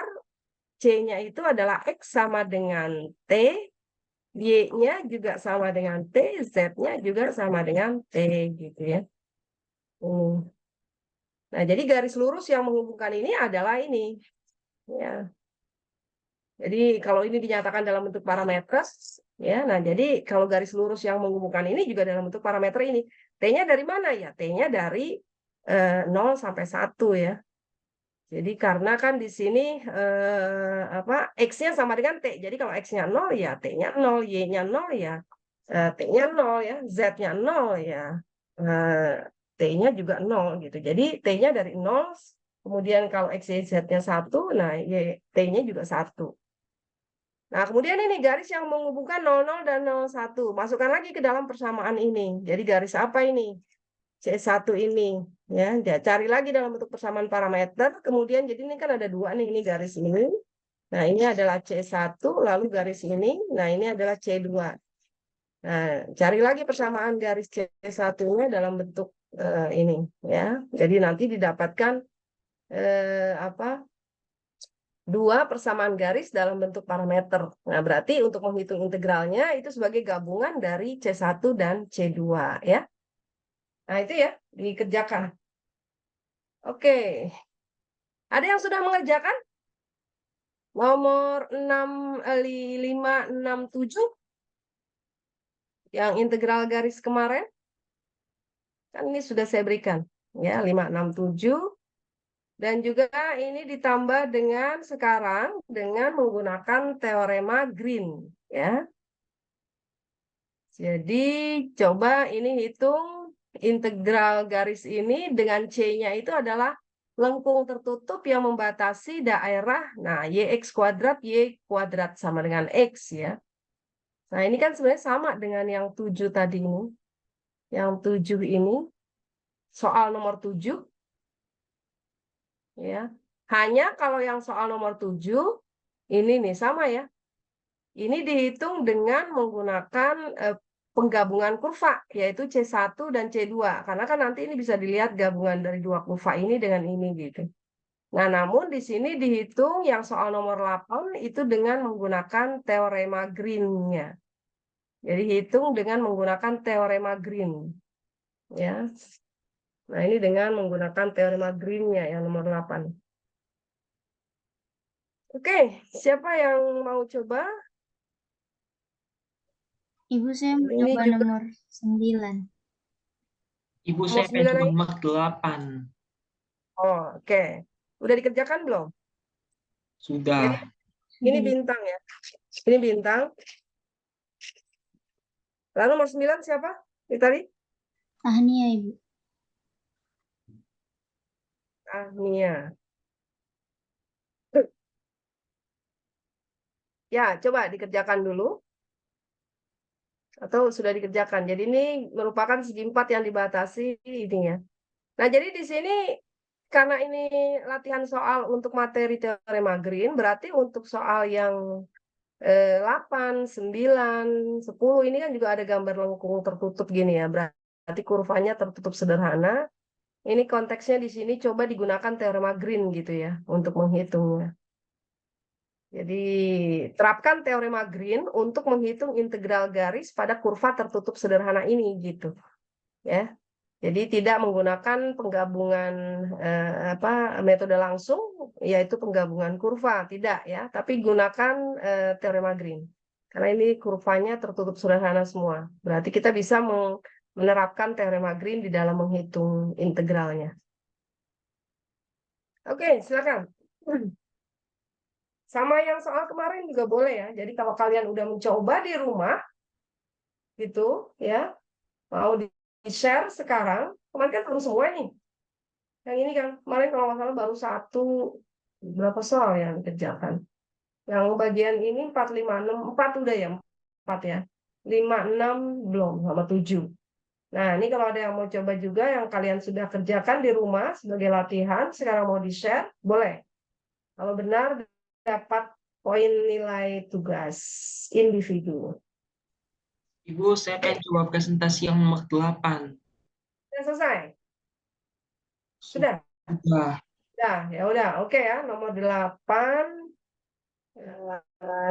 C-nya itu adalah X sama dengan T, Y-nya juga sama dengan T, Z-nya juga sama dengan T gitu ya. Nah, jadi garis lurus yang menghubungkan ini adalah ini. Ya. Jadi kalau ini dinyatakan dalam bentuk parameter, ya. Nah, jadi kalau garis lurus yang menghubungkan ini juga dalam bentuk parameter ini. T-nya dari mana ya? T-nya dari 0 sampai 1 ya. Jadi karena kan di sini X-nya sama dengan T. Jadi kalau X-nya 0 ya T-nya 0, Y-nya 0 ya T-nya 0 ya, Z-nya 0 ya T-nya juga 0 gitu. Jadi T-nya dari 0, kemudian kalau X, Y, Z-nya 1, nah T-nya juga 1. Nah, kemudian ini garis yang menghubungkan 00 dan 01. Masukkan lagi ke dalam persamaan ini. Jadi garis apa ini? C1 ini. Ya, cari lagi dalam bentuk persamaan parameter. Kemudian jadi ini kan ada dua nih, ini garis ini. Nah, ini adalah C1, lalu garis ini. Nah, ini adalah C2. Nah, cari lagi persamaan garis C1-nya dalam bentuk ini. Ya, jadi nanti didapatkan apa? Dua persamaan garis dalam bentuk parameter. Nah, berarti untuk menghitung integralnya itu sebagai gabungan dari C1 dan C2 ya. Nah, itu ya dikerjakan. Oke. Ada yang sudah mengerjakan? Nomor 567 yang integral garis kemarin. Kan ini sudah saya berikan. Ya, 567. Dan juga ini ditambah dengan sekarang dengan menggunakan teorema Green. Ya. Jadi coba ini hitung integral garis ini dengan C-nya itu adalah lengkung tertutup yang membatasi daerah, nah Y kuadrat sama dengan X ya. Nah ini kan sebenarnya sama dengan yang 7 tadi ini. Yang 7 ini, soal nomor 7 ya. Hanya kalau yang soal nomor 7, ini nih sama ya. Ini dihitung dengan menggunakan penggabungan kurva, yaitu C1 dan C2. Karena kan nanti ini bisa dilihat gabungan dari dua kurva ini dengan ini gitu. Nah, namun di sini dihitung yang soal nomor 8 itu dengan menggunakan teorema Green-nya. Jadi hitung dengan menggunakan teorema Green. Ya. Nah, ini dengan menggunakan teorema Green-nya yang nomor 8. Oke, siapa yang mau coba? Ibu, saya mau Ini coba juga nomor 9. Ibu, nomor saya pengen 9 coba lagi. nomor 8. Oh, oke. Udah dikerjakan belum? Jadi Sudah. ini Sudah. bintang ya. Ini bintang. Lalu nomor 9 siapa? Ini tadi? Tahnia, Ibu. Nia. Ya, coba dikerjakan dulu. Atau sudah dikerjakan. Jadi ini merupakan segi 4 yang dibatasi ini ya. Nah, jadi di sini karena ini latihan soal untuk materi teorema Green, berarti untuk soal yang 8, 9, 10 ini kan juga ada gambar lengkung tertutup gini ya. Berarti kurvanya tertutup sederhana. Ini konteksnya di sini coba digunakan teorema Green gitu ya untuk menghitungnya. Jadi terapkan teorema Green untuk menghitung integral garis pada kurva tertutup sederhana ini gitu. Ya. Jadi tidak menggunakan penggabungan metode langsung yaitu penggabungan kurva, tidak ya, tapi gunakan teorema Green. Karena ini kurvanya tertutup sederhana semua. Berarti kita bisa menerapkan teorema Green di dalam menghitung integralnya. Oke, silakan. Sama yang soal kemarin juga boleh ya. Jadi kalau kalian udah mencoba di rumah gitu ya, mau di-share sekarang, kemarin kan belum semua nih. Yang ini kan kemarin kalau nggak salah baru satu berapa soal yang dikerjakan. Yang bagian ini 4, 5, 6, 4 udah ya, 4 ya. 5, 6 belum sama 7. Nah, ini kalau ada yang mau coba juga yang kalian sudah kerjakan di rumah sebagai latihan, sekarang mau di-share, boleh. Kalau benar dapat poin nilai tugas individu. Ibu, saya pengen coba presentasi yang nomor 8. Sudah selesai? Sudah? Sudah. Sudah, ya udah. Oke ya, nomor 8.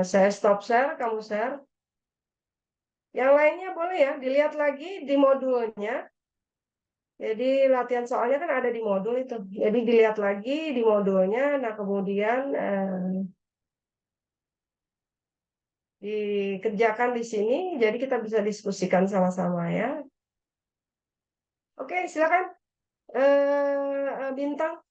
Saya stop share, kamu share. Yang lainnya boleh ya, dilihat lagi di modulnya. Jadi latihan soalnya kan ada di modul itu. Jadi dilihat lagi di modulnya. Nah kemudian dikerjakan di sini. Jadi kita bisa diskusikan sama-sama ya. Oke, silakan. Bintang.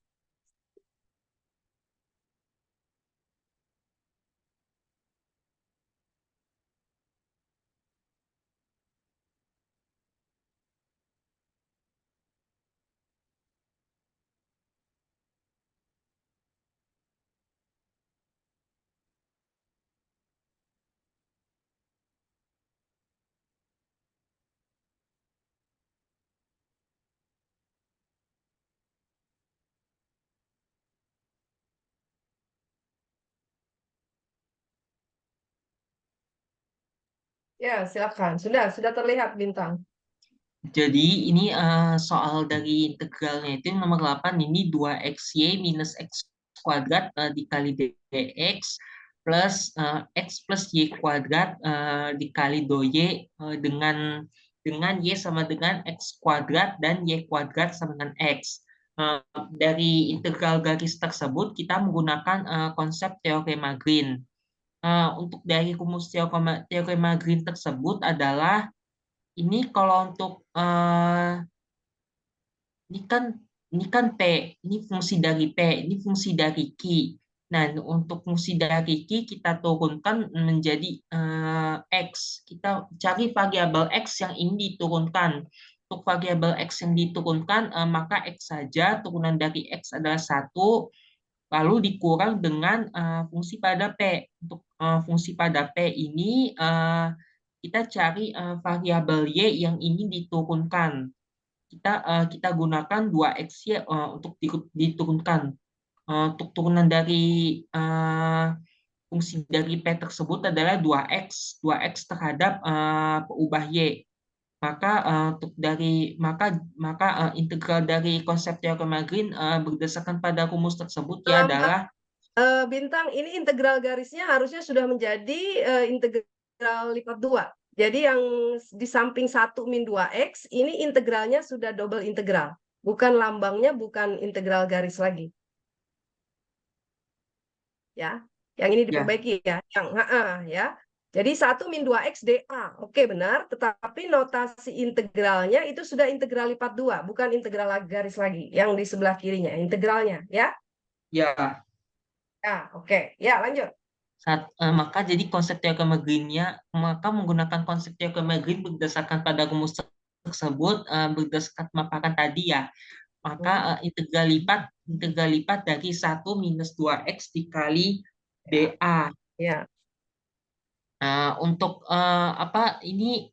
Ya, silakan. Sudah terlihat Bintang. Jadi ini soal dari integralnya itu nomor 8, ini 2xy minus x kuadrat dikali dx plus x plus y kuadrat dikali y dengan y sama dengan x kuadrat dan y kuadrat sama dengan x. Dari integral garis tersebut kita menggunakan konsep teorema Green. Untuk dari rumus teorema Green tersebut adalah ini kalau untuk ini kan P, ini fungsi dari P, ini fungsi dari Q. Nah, untuk fungsi dari Q kita turunkan menjadi X. Kita cari variabel X yang ini diturunkan. Untuk variabel X yang diturunkan, maka X saja, turunan dari X adalah 1, lalu dikurang dengan fungsi pada P. Untuk fungsi pada P ini, kita cari variabel Y yang ini diturunkan. Kita gunakan 2xy untuk diturunkan. Untuk turunan dari fungsi dari P tersebut adalah 2x terhadap peubah Y. Maka integral dari konsep teorema Green berdasarkan pada rumus tersebut ya adalah Bintang, ini integral garisnya harusnya sudah menjadi integral lipat 2. Jadi yang di samping 1 min 2x, ini integralnya sudah double integral. Bukan lambangnya, bukan integral garis lagi. Ya, yang ini ya. diperbaiki ya. Ya. Jadi 1 min 2x dA. Oke, benar. Tetapi notasi integralnya itu sudah integral lipat 2, bukan integral garis lagi. Yang di sebelah kirinya, integralnya. Ya, Ya. oke. Ya, lanjut. Maka jadi konsep teorema Green-nya, maka menggunakan konsep teorema Green berdasarkan pada rumus tersebut, berdasarkan pemaparan tadi ya, maka integral lipat dari 1 minus 2x dikali dA. Ya. Untuk ini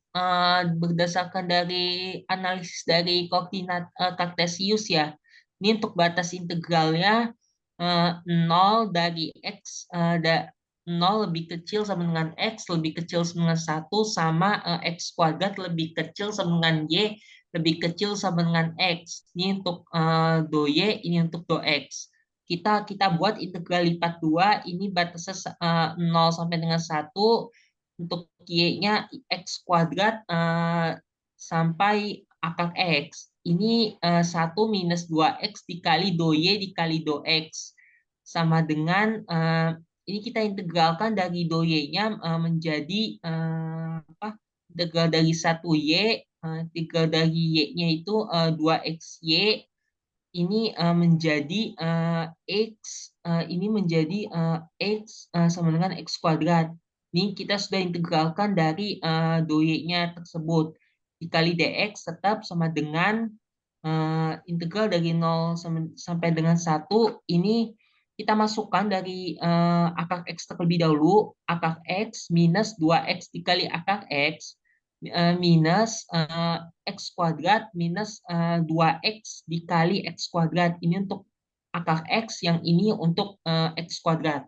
berdasarkan dari analisis dari koordinat Cartesius ya. Ini untuk batas integralnya 0 dari x 0 lebih kecil sama dengan x lebih kecil sama dengan 1 sama x kuadrat lebih kecil sama dengan y lebih kecil sama dengan x. Ini untuk do y, ini untuk do x. Kita buat integral lipat 2, ini batasnya 0 sampai dengan 1, untuk y-nya x kuadrat sampai akar x. Ini 1 minus 2x dikali do y dikali do x. Sama dengan, ini kita integralkan dari do y-nya menjadi integral dari 1y, integral dari y-nya itu 2xy, ini menjadi x, ini menjadi x sama dengan x kuadrat. Ini kita sudah integralkan dari do y-nya tersebut. Dikali dx tetap sama dengan integral dari 0 sampai dengan 1. Ini kita masukkan dari akar x terlebih dahulu. Akar x minus 2x dikali akar x minus x kuadrat minus 2x dikali x kuadrat. Ini untuk akar x, yang ini untuk x kuadrat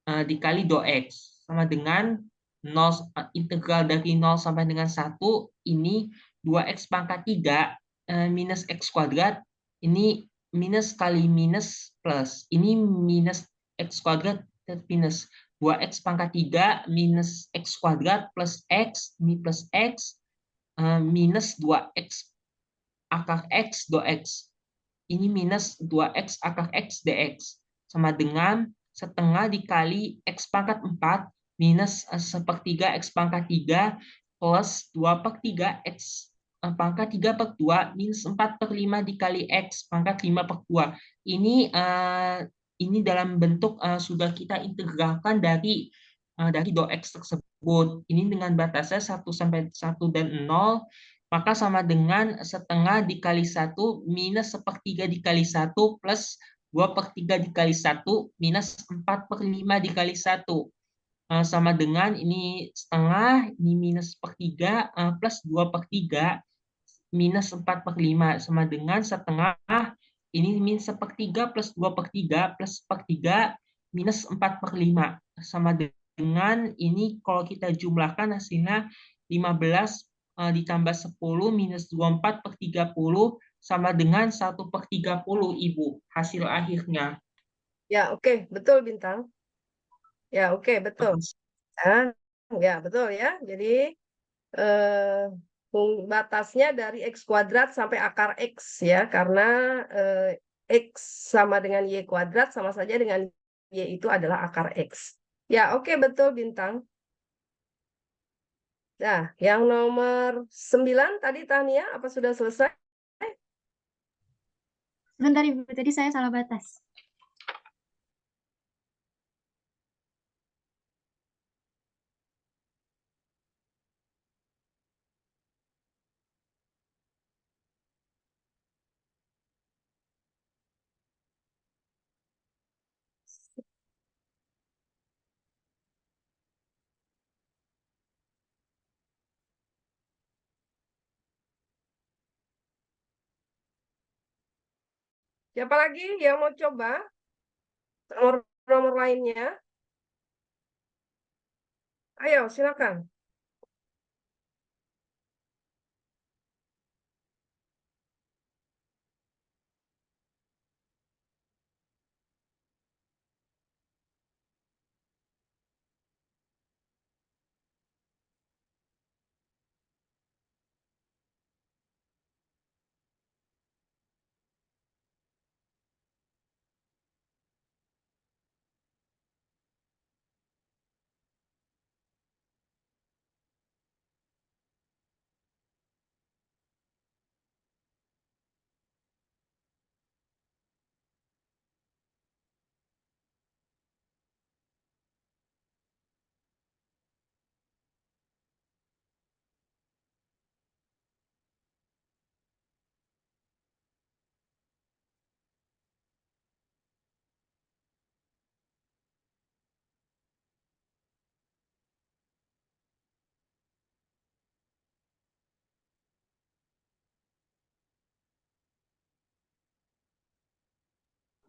dikali do x. Sama dengan 0, integral dari 0 sampai dengan 1, ini 2x pangkat 3 minus x kuadrat. Ini minus kali minus plus. Ini minus x kuadrat minus 2x pangkat 3 minus x kuadrat plus x, ini plus x, minus 2x akar x do x. Ini minus 2x akar x dx. Sama dengan setengah dikali x pangkat 4 minus 1/3 x pangkat 3 plus 2/3 x pangkat 3 per 2 minus 4/5 dikali x pangkat 5/2. Ini dalam bentuk sudah kita integralkan dari do x tersebut. Ini dengan batasnya 1 sampai 1 dan 0, maka sama dengan setengah dikali 1 minus 1/3 dikali 1 plus 2/3 dikali 1 minus 4/5 dikali 1. Sama dengan ini setengah, ini minus 1/3 plus 2/3 minus 4/5 sama dengan setengah, ini minus 1/3 plus 2/3 plus 1/3 minus 4/5 sama dengan ini kalau kita jumlahkan hasilnya 15 ditambah 10 minus 24 per 30 sama dengan 1/30, Ibu, hasil akhirnya. Ya, oke, betul Bintang. Ya, oke, betul. Nah, ya, betul ya. Jadi eh, batasnya dari X kuadrat sampai akar X ya, karena X sama dengan Y kuadrat sama saja dengan Y itu adalah akar X. Ya, oke, betul Bintang. Nah, yang nomor 9 tadi Tania, apa sudah selesai? Sebentar Ibu, tadi saya salah batas. Siapa lagi yang mau coba nomor lainnya? Ayo, silakan.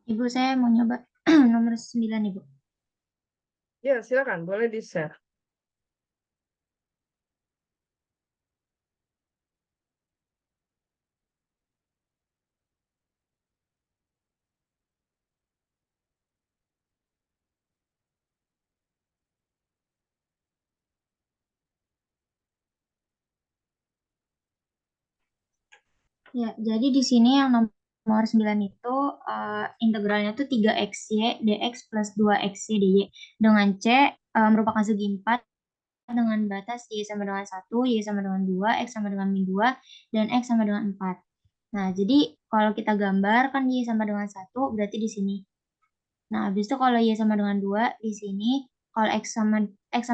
Ibu, saya mau nyoba nomor 9 Ibu. Ya, silakan, boleh di-share. Ya, jadi di sini yang nomor 9 itu integralnya tuh 3xy dx plus 2xy dy dengan c merupakan segi 4 dengan batas y sama dengan 1, y sama dengan 2, x sama dengan min 2, dan x sama dengan 4. Nah, jadi kalau kita gambar kan y sama dengan 1 berarti di sini. Nah, habis itu kalau y sama dengan 2 di sini, kalau x sama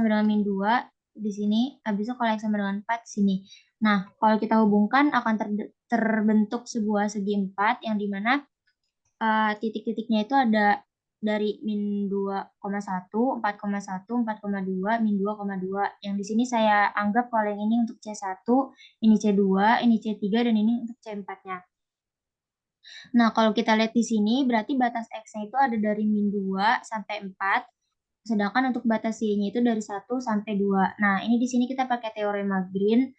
dengan min 2 di sini, habis itu kalau x sama dengan 4 di sini. Nah, kalau kita hubungkan akan terbentuk sebuah segi 4 yang dimana titik-titiknya itu ada dari min 2,1, 4,1, 4,2, min 2,2. Yang di sini saya anggap kalau yang ini untuk C1, ini C2, ini C3, dan ini untuk C4-nya. Nah, kalau kita lihat di sini, berarti batas X-nya itu ada dari min 2 sampai 4, sedangkan untuk batas Y-nya itu dari 1 sampai 2. Nah, ini di sini kita pakai teorema Green.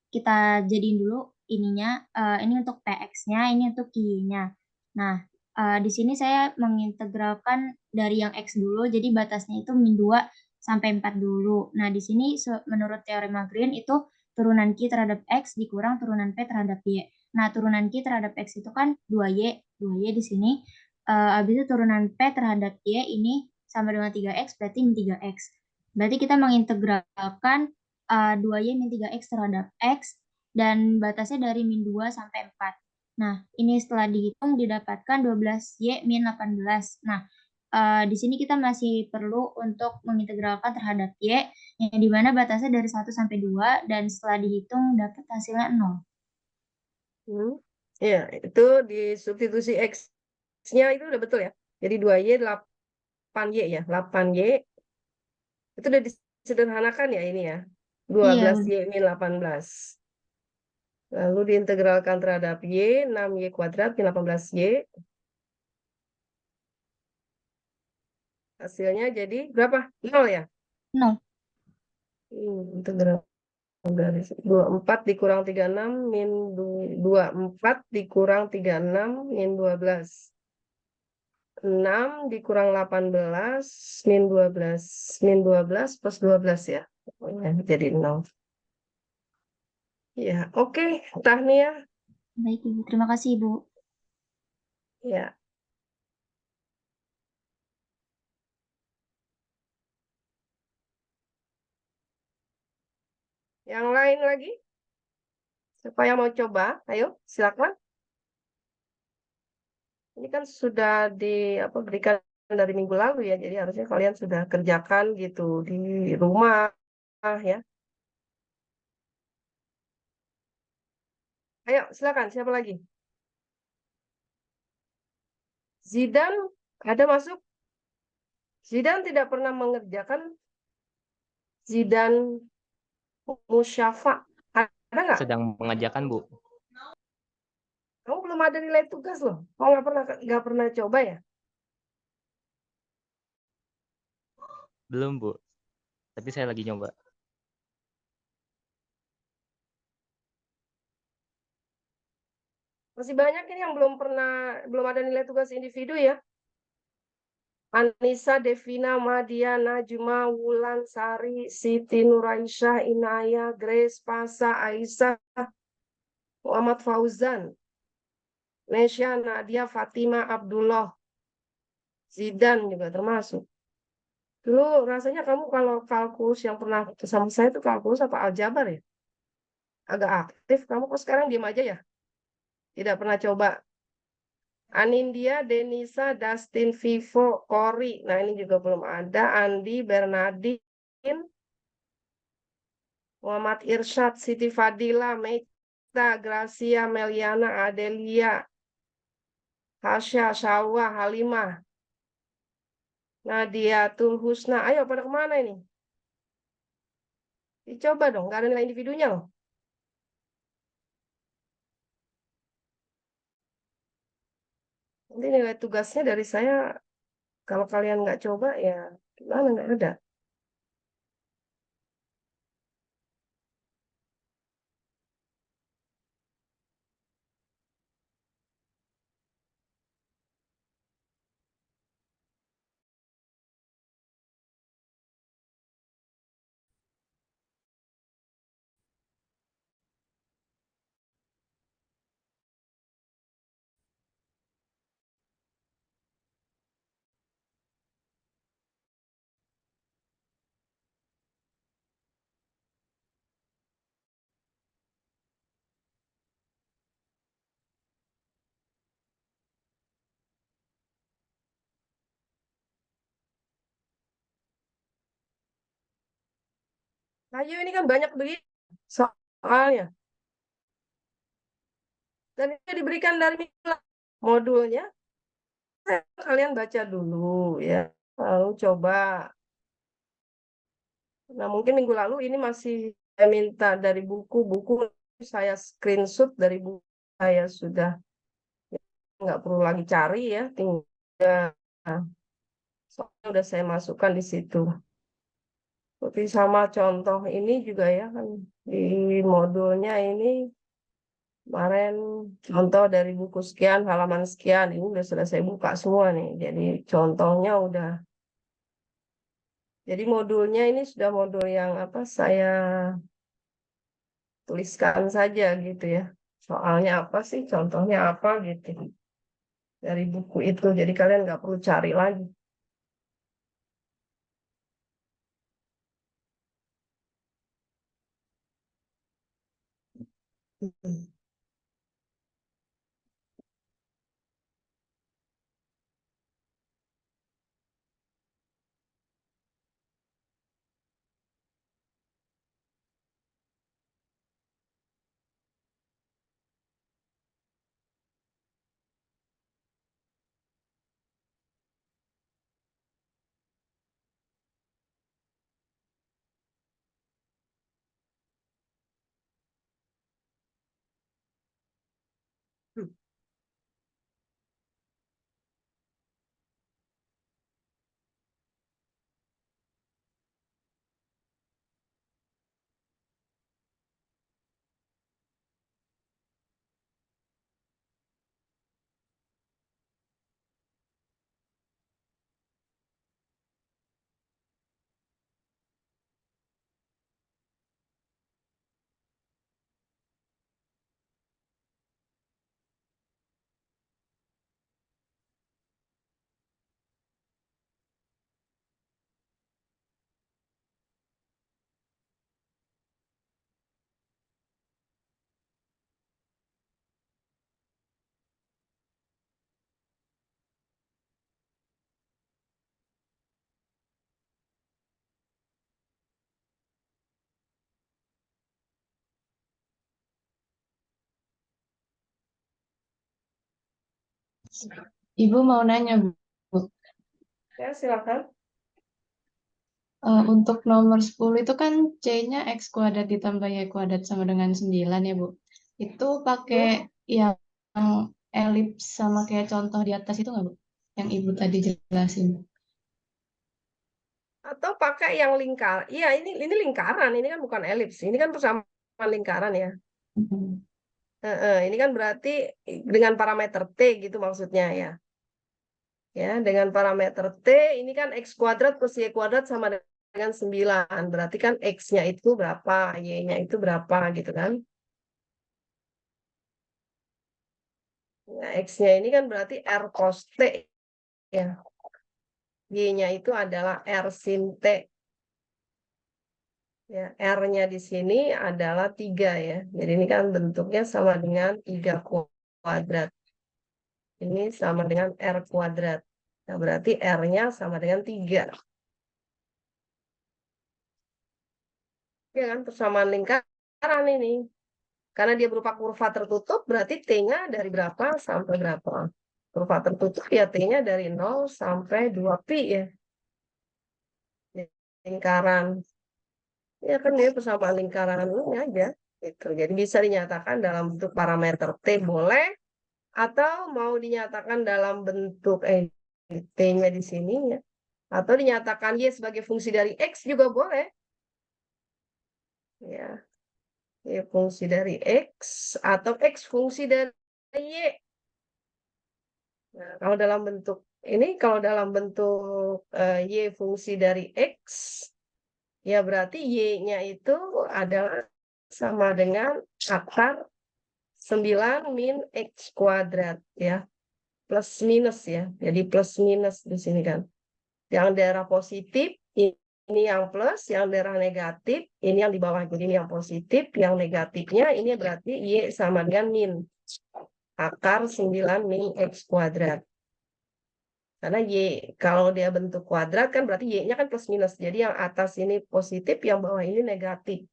Kita jadiin dulu ininya, ini untuk PX-nya, ini untuk Y-nya. Nah, di sini saya mengintegralkan dari yang X dulu, jadi batasnya itu min 2 sampai 4 dulu. Nah, di sini menurut teorema Green itu turunan Q terhadap X dikurang turunan P terhadap Y. Nah, turunan Q terhadap X itu kan 2Y di sini. Habis itu turunan P terhadap Y ini sama dengan 3X, berarti min 3X. Berarti kita mengintegralkan 2Y min 3X terhadap X, dan batasnya dari min 2 sampai 4. Nah, ini setelah dihitung didapatkan 12Y min 18. Nah, di sini kita masih perlu untuk mengintegralkan terhadap Y, yang dimana batasnya dari 1 sampai 2, dan setelah dihitung dapat hasilnya 0. Ya, itu di substitusi X-nya itu udah betul ya. Jadi 2Y, 8Y ya. 8Y, itu udah disederhanakan ya ini ya. Iya, 12Y min 18. Lalu diintegralkan terhadap Y, 6Y kuadrat min 18Y. Hasilnya jadi berapa? 0 ya? 0. Integral dari 24 dikurang 36 min 24 dikurang 36 min 12. 6 dikurang 18 min 12. Min 12 plus 12 ya. Pokoknya jadi 0. Ya, oke, Tahnia. Baik, Ibu. Terima kasih, Ibu. Ya. Yang lain lagi? Siapa yang mau coba? Ayo, silakan. Ini kan sudah berikan dari minggu lalu ya, jadi harusnya kalian sudah kerjakan gitu di rumah ya. Ayo, silakan. Siapa lagi? Zidan, ada masuk? Zidan tidak pernah mengerjakan. Zidan Musyafa. Ada nggak? Sedang mengerjakan, Bu. Kamu belum ada nilai tugas loh. Kamu nggak pernah coba ya? Belum, Bu. Tapi saya lagi nyoba. Masih banyak ini yang belum ada nilai tugas individu ya. Anissa, Devina, Madia, Najma, Wulan, Sari, Siti, Nuraisyah, Inaya, Grace, Pasa, Aisyah, Muhammad Fauzan, Nesya, Nadia, Fatima, Abdullah, Zidan juga termasuk. Dulu rasanya kamu kalau kalkulus yang pernah sama saya itu kalkulus apa aljabar ya? Agak aktif. Kamu kok sekarang diam aja ya? Tidak pernah coba. Anindya, Denisa, Dustin, Vivo, Kori. Nah ini juga belum ada. Andi, Bernardin, Muhammad Irsyad, Siti Fadila, Meita, Gracia, Meliana, Adelia, Hasya, Shalwa, Halimah, Nadia, Husna. Ayo pada kemana ini? Dicoba dong, nggak ada nilai individunya loh. Nanti nilai tugasnya dari saya, kalau kalian nggak coba ya gimana, nggak ada. Ayo ini kan banyak begini soalnya. Dan itu diberikan dari modulnya. Kalian baca dulu ya. Lalu coba. Nah, mungkin minggu lalu ini masih saya minta dari buku-buku saya screenshot dari buku saya sudah nggak perlu lagi cari ya, tinggal soalnya udah saya masukkan di situ. Seperti sama contoh ini juga ya kan di modulnya ini kemarin contoh dari buku sekian halaman sekian ini sudah saya buka semua nih. Jadi contohnya udah. Jadi modulnya ini sudah modul yang apa saya tuliskan saja gitu ya. Soalnya apa sih, contohnya apa gitu. Dari buku itu, jadi kalian nggak perlu cari lagi. Ibu mau nanya, Bu. Ya, silakan. Untuk nomor 10 itu kan C-nya X kuadrat ditambah Y kuadrat sama dengan 9 ya, Bu. Itu pakai yang elips sama kayak contoh di atas itu nggak, Bu? Yang Ibu tadi jelasin. Atau pakai yang lingkar. Iya, ini lingkaran, ini kan bukan elips. Ini kan persamaan lingkaran ya. Mhm. Ini kan berarti dengan parameter T gitu maksudnya ya. Ya, dengan parameter T ini kan X kuadrat plus Y kuadrat sama dengan 9. Berarti kan X-nya itu berapa, Y-nya itu berapa gitu kan. Nah, X-nya ini kan berarti R cos T ya. Y-nya itu adalah R sin T. Ya, R-nya di sini adalah 3 ya. Jadi ini kan bentuknya sama dengan 3 kuadrat. Ini sama dengan R kuadrat. Nah, berarti R-nya sama dengan 3. Ya kan, persamaan lingkaran ini. Karena dia berupa kurva tertutup, berarti T-nya dari berapa sampai berapa. Kurva tertutup ya T-nya dari 0 sampai 2pi ya. Lingkaran. Ya kan dia persamaan lingkaran ini aja. Gitu. Jadi bisa dinyatakan dalam bentuk parameter T boleh, atau mau dinyatakan dalam bentuk T-nya di sini ya. Atau dinyatakan Y sebagai fungsi dari X juga boleh. Ya. Y fungsi dari X atau X fungsi dari Y. Nah, kalau dalam bentuk ini, kalau dalam bentuk Y fungsi dari X, ya berarti Y-nya itu adalah sama dengan akar 9 min X kuadrat ya. Plus minus ya. Jadi plus minus di sini kan. Yang daerah positif, ini yang plus, yang daerah negatif, ini yang di bawah. Jadi ini yang positif, yang negatifnya ini berarti Y sama dengan min. Akar 9 min X kuadrat. Karena Y, kalau dia bentuk kuadrat kan berarti Y-nya kan plus minus. Jadi yang atas ini positif, yang bawah ini negatif.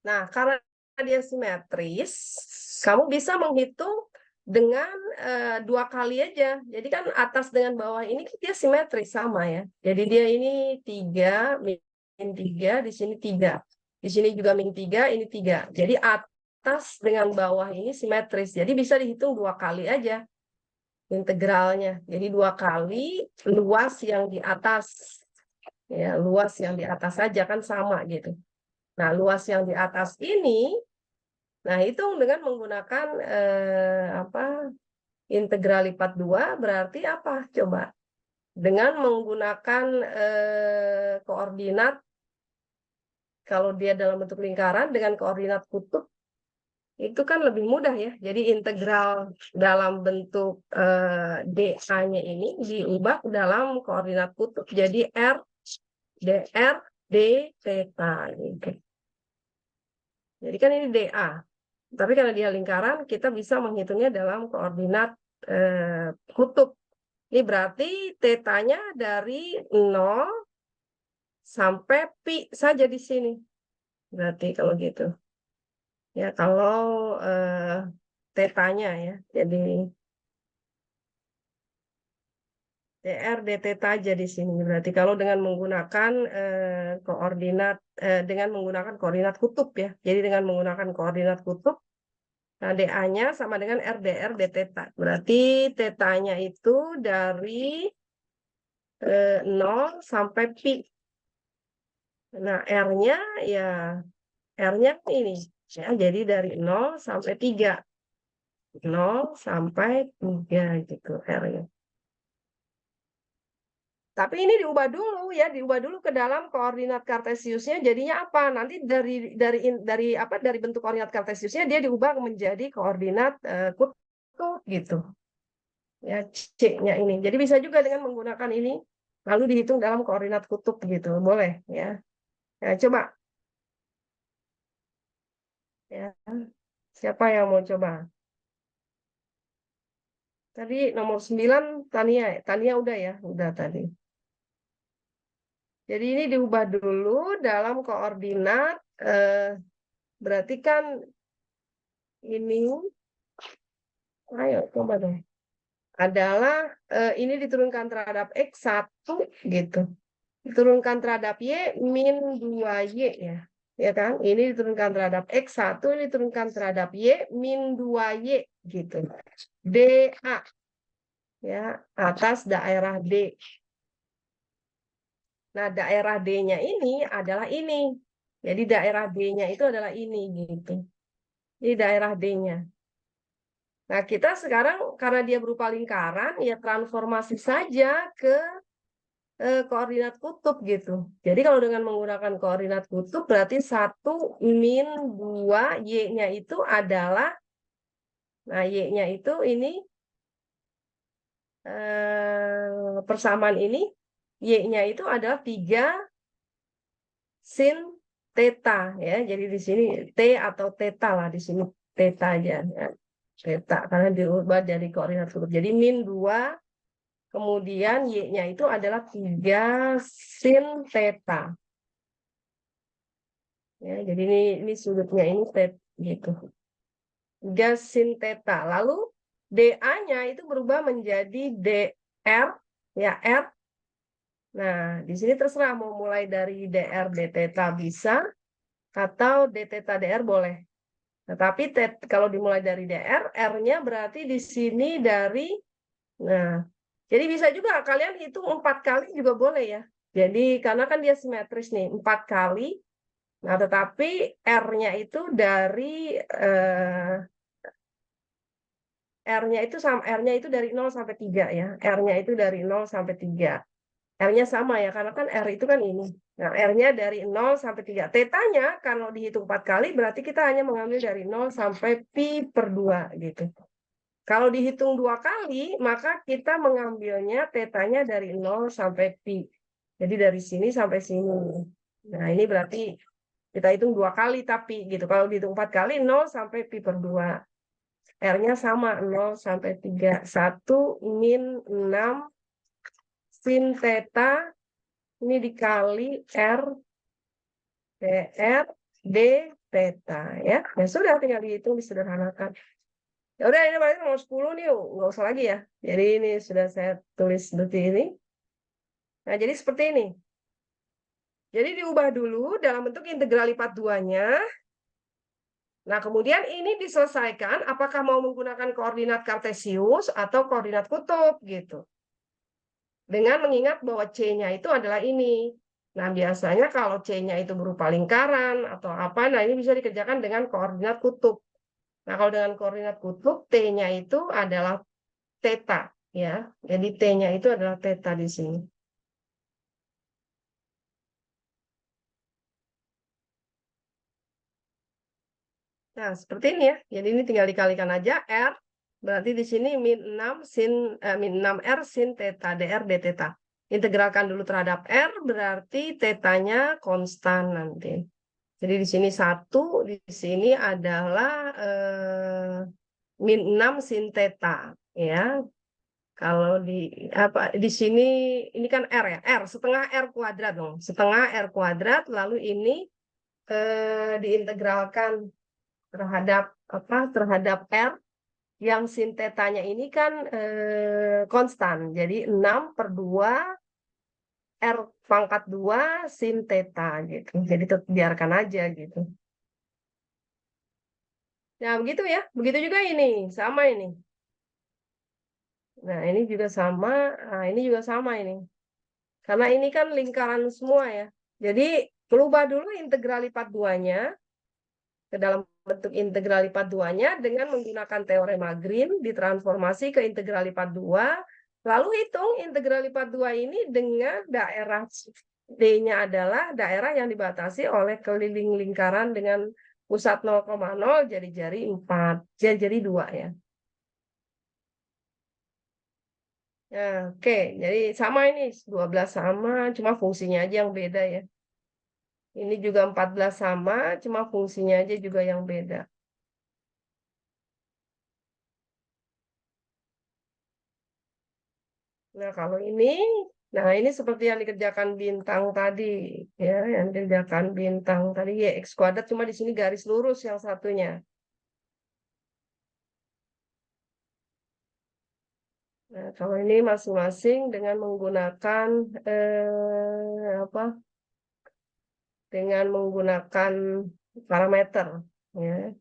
Nah, karena dia simetris, kamu bisa menghitung dengan 2 kali aja. Jadi kan atas dengan bawah ini dia simetris sama ya. Jadi dia ini 3, min 3, di sini 3. Di sini juga min 3, ini 3. Jadi atas dengan bawah ini simetris. Jadi bisa dihitung 2 kali aja integralnya. Jadi 2 kali luas yang di atas. Ya, luas yang di atas saja kan sama gitu. Nah, luas yang di atas ini, nah hitung dengan menggunakan integral lipat 2 berarti apa? Coba. Dengan menggunakan koordinat, kalau dia dalam bentuk lingkaran, dengan koordinat kutub, itu kan lebih mudah ya. Jadi integral dalam bentuk dA-nya ini diubah dalam koordinat kutub jadi R dr d theta. Gitu. Jadi kan ini dA. Tapi karena dia lingkaran, kita bisa menghitungnya dalam koordinat kutub. Ini berarti tetanya dari 0 sampai pi saja di sini. Berarti kalau gitu. Ya, kalau tetanya ya. Jadi dr d theta aja di sini. Berarti kalau dengan menggunakan koordinat kutub ya. Jadi dengan menggunakan koordinat kutub, nah, dA-nya sama dengan RDR d theta. Berarti tetanya itu dari 0 sampai pi. Nah, R-nya ya R-nya ini. Ya, jadi dari 0 sampai 3. 0 sampai 3 gitu R-nya. Tapi ini diubah dulu ya, diubah dulu ke dalam koordinat kartesiusnya jadinya apa? Nanti dari bentuk koordinat kartesiusnya dia diubah menjadi koordinat kutub gitu. Ya, C-nya ini. Jadi bisa juga dengan menggunakan ini lalu dihitung dalam koordinat kutub gitu. Boleh ya. Ya, coba. Ya. Siapa yang mau coba? Tadi nomor 9 Tania. Tania udah ya, udah tadi. Jadi ini diubah dulu dalam koordinat berarti kan ini Ayo, coba dong. Adalah ini diturunkan terhadap X1 gitu. Diturunkan terhadap Y min 2Y ya. Ya kan? Ini diturunkan terhadap X1, ini diturunkan terhadap Y min 2Y gitu. DA ya, atas daerah D. Nah, daerah D-nya ini adalah ini. Jadi daerah D-nya itu adalah ini gitu. Ini daerah D-nya. Nah, kita sekarang karena dia berupa lingkaran, ya transformasi saja ke koordinat kutub gitu. Jadi kalau dengan menggunakan koordinat kutub berarti 1 min 2 Y-nya itu adalah, nah Y-nya itu ini persamaan ini, Y-nya itu adalah 3 sin theta ya. Jadi di sini T atau theta lah, di sini theta aja ya. Theta karena diubah dari koordinat kutub. Jadi min 2 kemudian Y-nya itu adalah 3 sin theta. Ya, jadi ini sudutnya ini gitu. 3 sin theta. Lalu DA-nya itu berubah menjadi DR ya R. Nah, di sini terserah mau mulai dari DR D theta bisa atau D theta DR boleh. Tetapi kalau dimulai dari DR, R-nya berarti di sini dari, nah, jadi bisa juga kalian hitung 4 kali juga boleh ya. Jadi karena kan dia simetris nih, 4 kali. Nah, tetapi R-nya itu dari R-nya itu sama, R-nya itu dari 0 sampai 3 ya. R-nya itu dari 0 sampai 3. R-nya sama ya, karena kan R itu kan ini. Nah, R-nya dari 0 sampai 3. Tetanya kalau dihitung 4 kali, berarti kita hanya mengambil dari 0 sampai pi per 2 gitu. Kalau dihitung 2 kali, maka kita mengambilnya tetanya dari 0 sampai pi. Jadi dari sini sampai sini. Nah, ini berarti kita hitung 2 kali tapi gitu. Kalau dihitung 4 kali, 0 sampai pi per 2. R-nya sama, 0 sampai 3. 1 min 6 sin theta ini dikali R DR D theta ya. Ya sudah, tinggal dihitung, disederhanakan. Ya udah, ini berarti nomor 10 nih, nggak usah lagi ya. Jadi ini sudah saya tulis seperti ini. Nah, jadi seperti ini. Jadi diubah dulu dalam bentuk integral lipat 2-nya. Nah, kemudian ini diselesaikan apakah mau menggunakan koordinat kartesius atau koordinat kutub gitu. Dengan mengingat bahwa C-nya itu adalah ini. Nah, biasanya kalau C-nya itu berupa lingkaran atau apa, nah ini bisa dikerjakan dengan koordinat kutub. Nah, kalau dengan koordinat kutub, T-nya itu adalah theta, ya. Jadi T-nya itu adalah theta di sini. Nah, seperti ini ya. Jadi ini tinggal dikalikan aja R, berarti di sini min 6 min 6R sin theta dr d theta. Integralkan dulu terhadap R, berarti tetanya konstan nanti. Jadi di sini 1, di sini adalah min 6 sin theta ya. Kalau di sini ini kan R ya, R setengah R kuadrat dong. Setengah R kuadrat, lalu ini diintegralkan terhadap terhadap R yang sin tetanya ini kan konstan. Jadi 6 per 2 R pangkat 2 sin theta gitu. Jadi biarkan aja gitu. Nah, begitu ya. Begitu juga ini, sama ini. Nah, ini juga sama. Nah, ini juga sama ini. Karena ini kan lingkaran semua ya. Jadi, berubah dulu integral lipat 2-nya ke dalam bentuk integral lipat 2-nya dengan menggunakan teorema Green, ditransformasi ke integral lipat 2, lalu hitung integral lipat 2 ini dengan daerah D-nya adalah daerah yang dibatasi oleh keliling lingkaran dengan pusat 0,0 jadi 4, jadi 2 ya. Ya, oke, jadi sama ini 12 sama, cuma fungsinya aja yang beda ya. Ini juga 14 sama, cuma fungsinya aja juga yang beda. Nah, kalau ini seperti yang dikerjakan bintang tadi, ya, yang dikerjakan bintang tadi ya x kuadrat, cuma di sini garis lurus yang satunya. Nah, kalau ini masing-masing dengan menggunakan apa? Dengan menggunakan parameter, ya.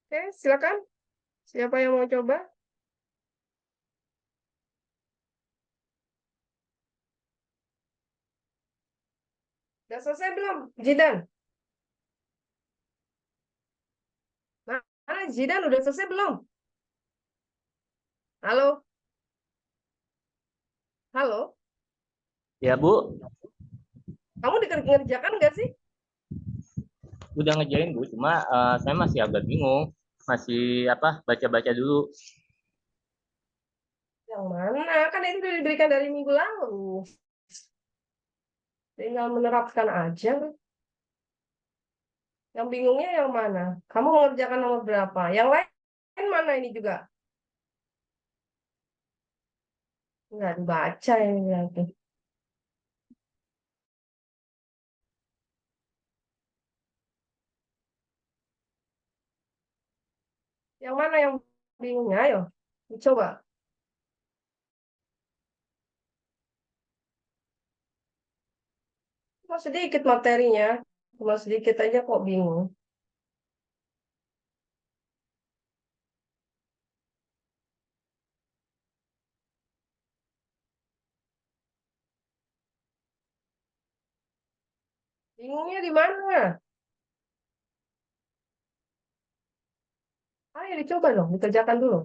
Oke, silakan. Siapa yang mau coba? Udah selesai belum, Jidan? Mana Jidan udah selesai belum? Halo? Halo? Ya, Bu. Kamu ngerjakan nggak sih? Udah ngejain, Bu. Cuma saya masih agak bingung. Masih baca-baca dulu. Yang mana? Kan itu udah diberikan dari minggu lalu. Tinggal menerapkan aja. Yang bingungnya yang mana? Kamu mengerjakan nomor berapa? Yang lain mana ini juga? Nggak dibaca ini lagi. Yang mana yang bingungnya? Ayo, dicoba. Cuma sedikit materinya. Cuma sedikit aja kok bingung. Bingungnya di mana? Ayo dicoba dong, dikerjakan dulu.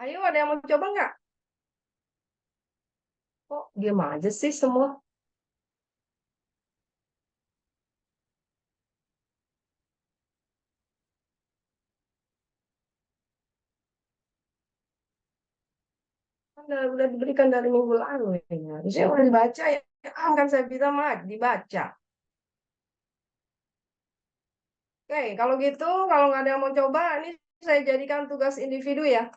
Ayo, ada yang mau coba nggak? Kok diam aja sih semua? Kan udah diberikan dari minggu lalu ini. Harusnya udah dibaca ya. Kan saya bilang mah dibaca. Oke, kalau gitu, kalau nggak ada yang mau coba, ini saya jadikan tugas individu ya.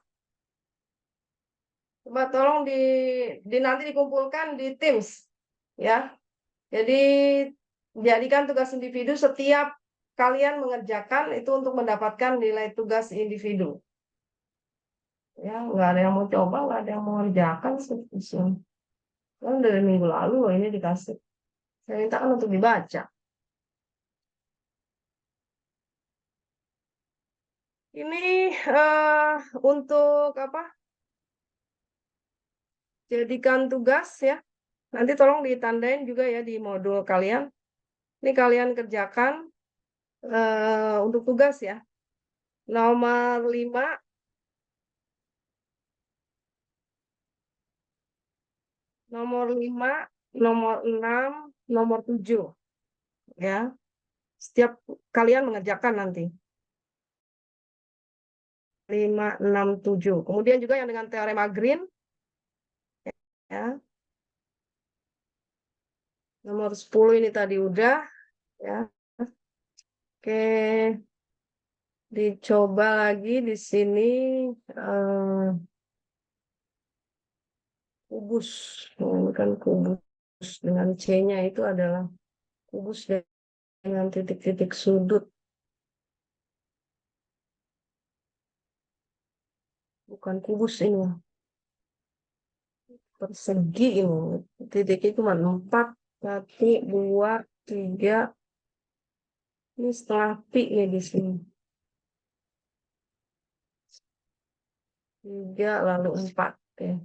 Coba tolong nanti dikumpulkan di Teams, ya. Jadi jadikan tugas individu setiap kalian mengerjakan itu untuk mendapatkan nilai tugas individu. Ya, nggak ada yang mau coba, nggak ada yang mau mengerjakan sih. Kan dari minggu lalu loh ini dikasih. Saya minta kan untuk dibaca. Ini untuk apa? Jadikan tugas ya. Nanti tolong ditandain juga ya di modul kalian. Ini kalian kerjakan untuk tugas ya. Nomor 5, nomor 5, nomor 6, nomor 7 ya. Setiap kalian mengerjakan nanti. 5, 6, 7. Kemudian juga yang dengan teorema Green ya. Nomor 10 ini tadi udah ya. Oke. Dicoba lagi di sini kubus. Ini kan kubus dengan C-nya itu adalah kubus dengan titik-titik sudut. Bukan kubus ini. Persegi ini. Titiknya cuma 4, 1, 2, 3. Ini setengah pi nih di sini. 3 lalu 4. Ya.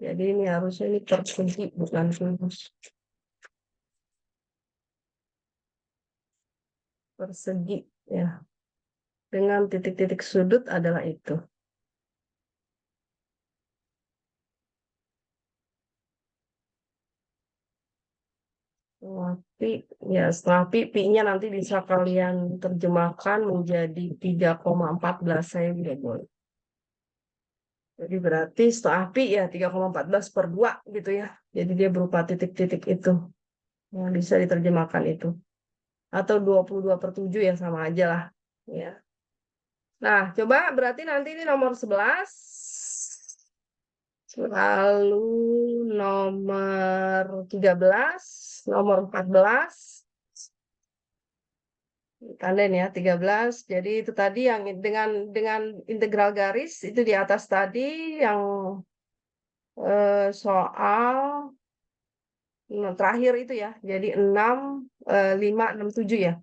Jadi ini harusnya ini persegi bukan kubus. Persegi ya. Dengan titik-titik sudut adalah itu. Pi, ya setelah pi-nya nanti bisa kalian terjemahkan menjadi 3,14 saya tidak boleh. Jadi berarti setelah pi ya 3,14 per 2 gitu ya. Jadi dia berupa titik-titik itu yang bisa diterjemahkan itu. Atau 22 per 7 ya sama aja lah. Ya. Nah, coba berarti nanti ini nomor 11. Lalu nomor 13, nomor 14. Tanden ya 13. Jadi itu tadi yang dengan integral garis itu di atas tadi yang soal terakhir itu ya. Jadi 6 5 6 7 ya.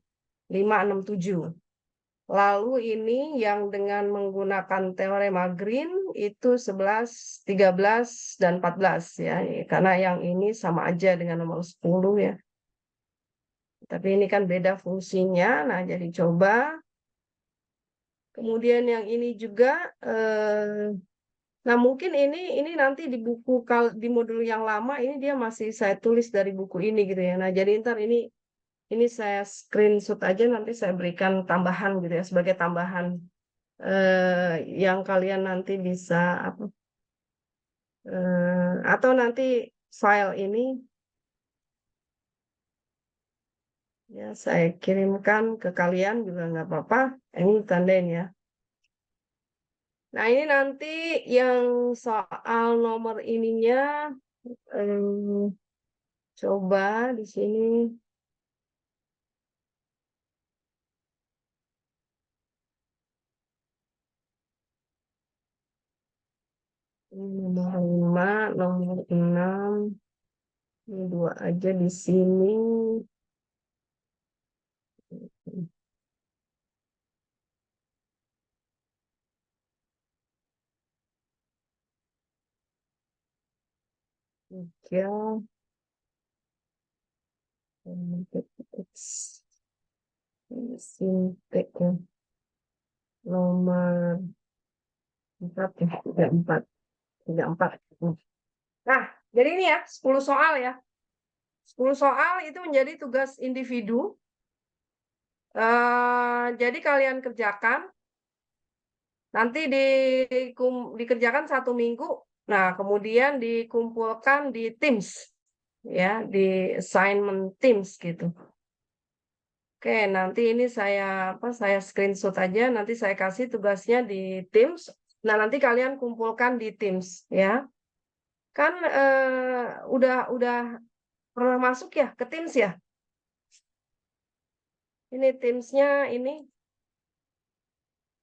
5 6 7. Lalu ini yang dengan menggunakan teorema Green itu 11, 13 dan 14 ya. Karena yang ini sama aja dengan nomor 10 ya. Tapi ini kan beda fungsinya. Nah, jadi coba. Kemudian yang ini juga, nah mungkin ini nanti di buku di modul yang lama ini dia masih saya tulis dari buku ini gitu ya. Nah jadi ntar ini saya screenshot aja nanti saya berikan tambahan gitu ya sebagai tambahan yang kalian nanti bisa apa atau nanti file ini ya saya kirimkan ke kalian juga nggak apa-apa. Ini tandain ya. Nah, ini nanti yang soal nomor ininya, coba di sini. Ini nomor 5, nomor 6. Ini 2 aja di sini. Tiga. Sintek ya. Nomor 4 ya. 34. 34. Nah, jadi ini ya, 10 soal ya. 10 soal itu menjadi tugas individu. Jadi kalian kerjakan. Nanti dikerjakan 1 minggu. Nah, kemudian dikumpulkan di Teams. Ya, di assignment Teams gitu. Oke, nanti ini saya screenshot aja, nanti saya kasih tugasnya di Teams. Nah, nanti kalian kumpulkan di Teams ya. Kan udah pernah masuk ya ke Teams ya? Ini Teams-nya ini.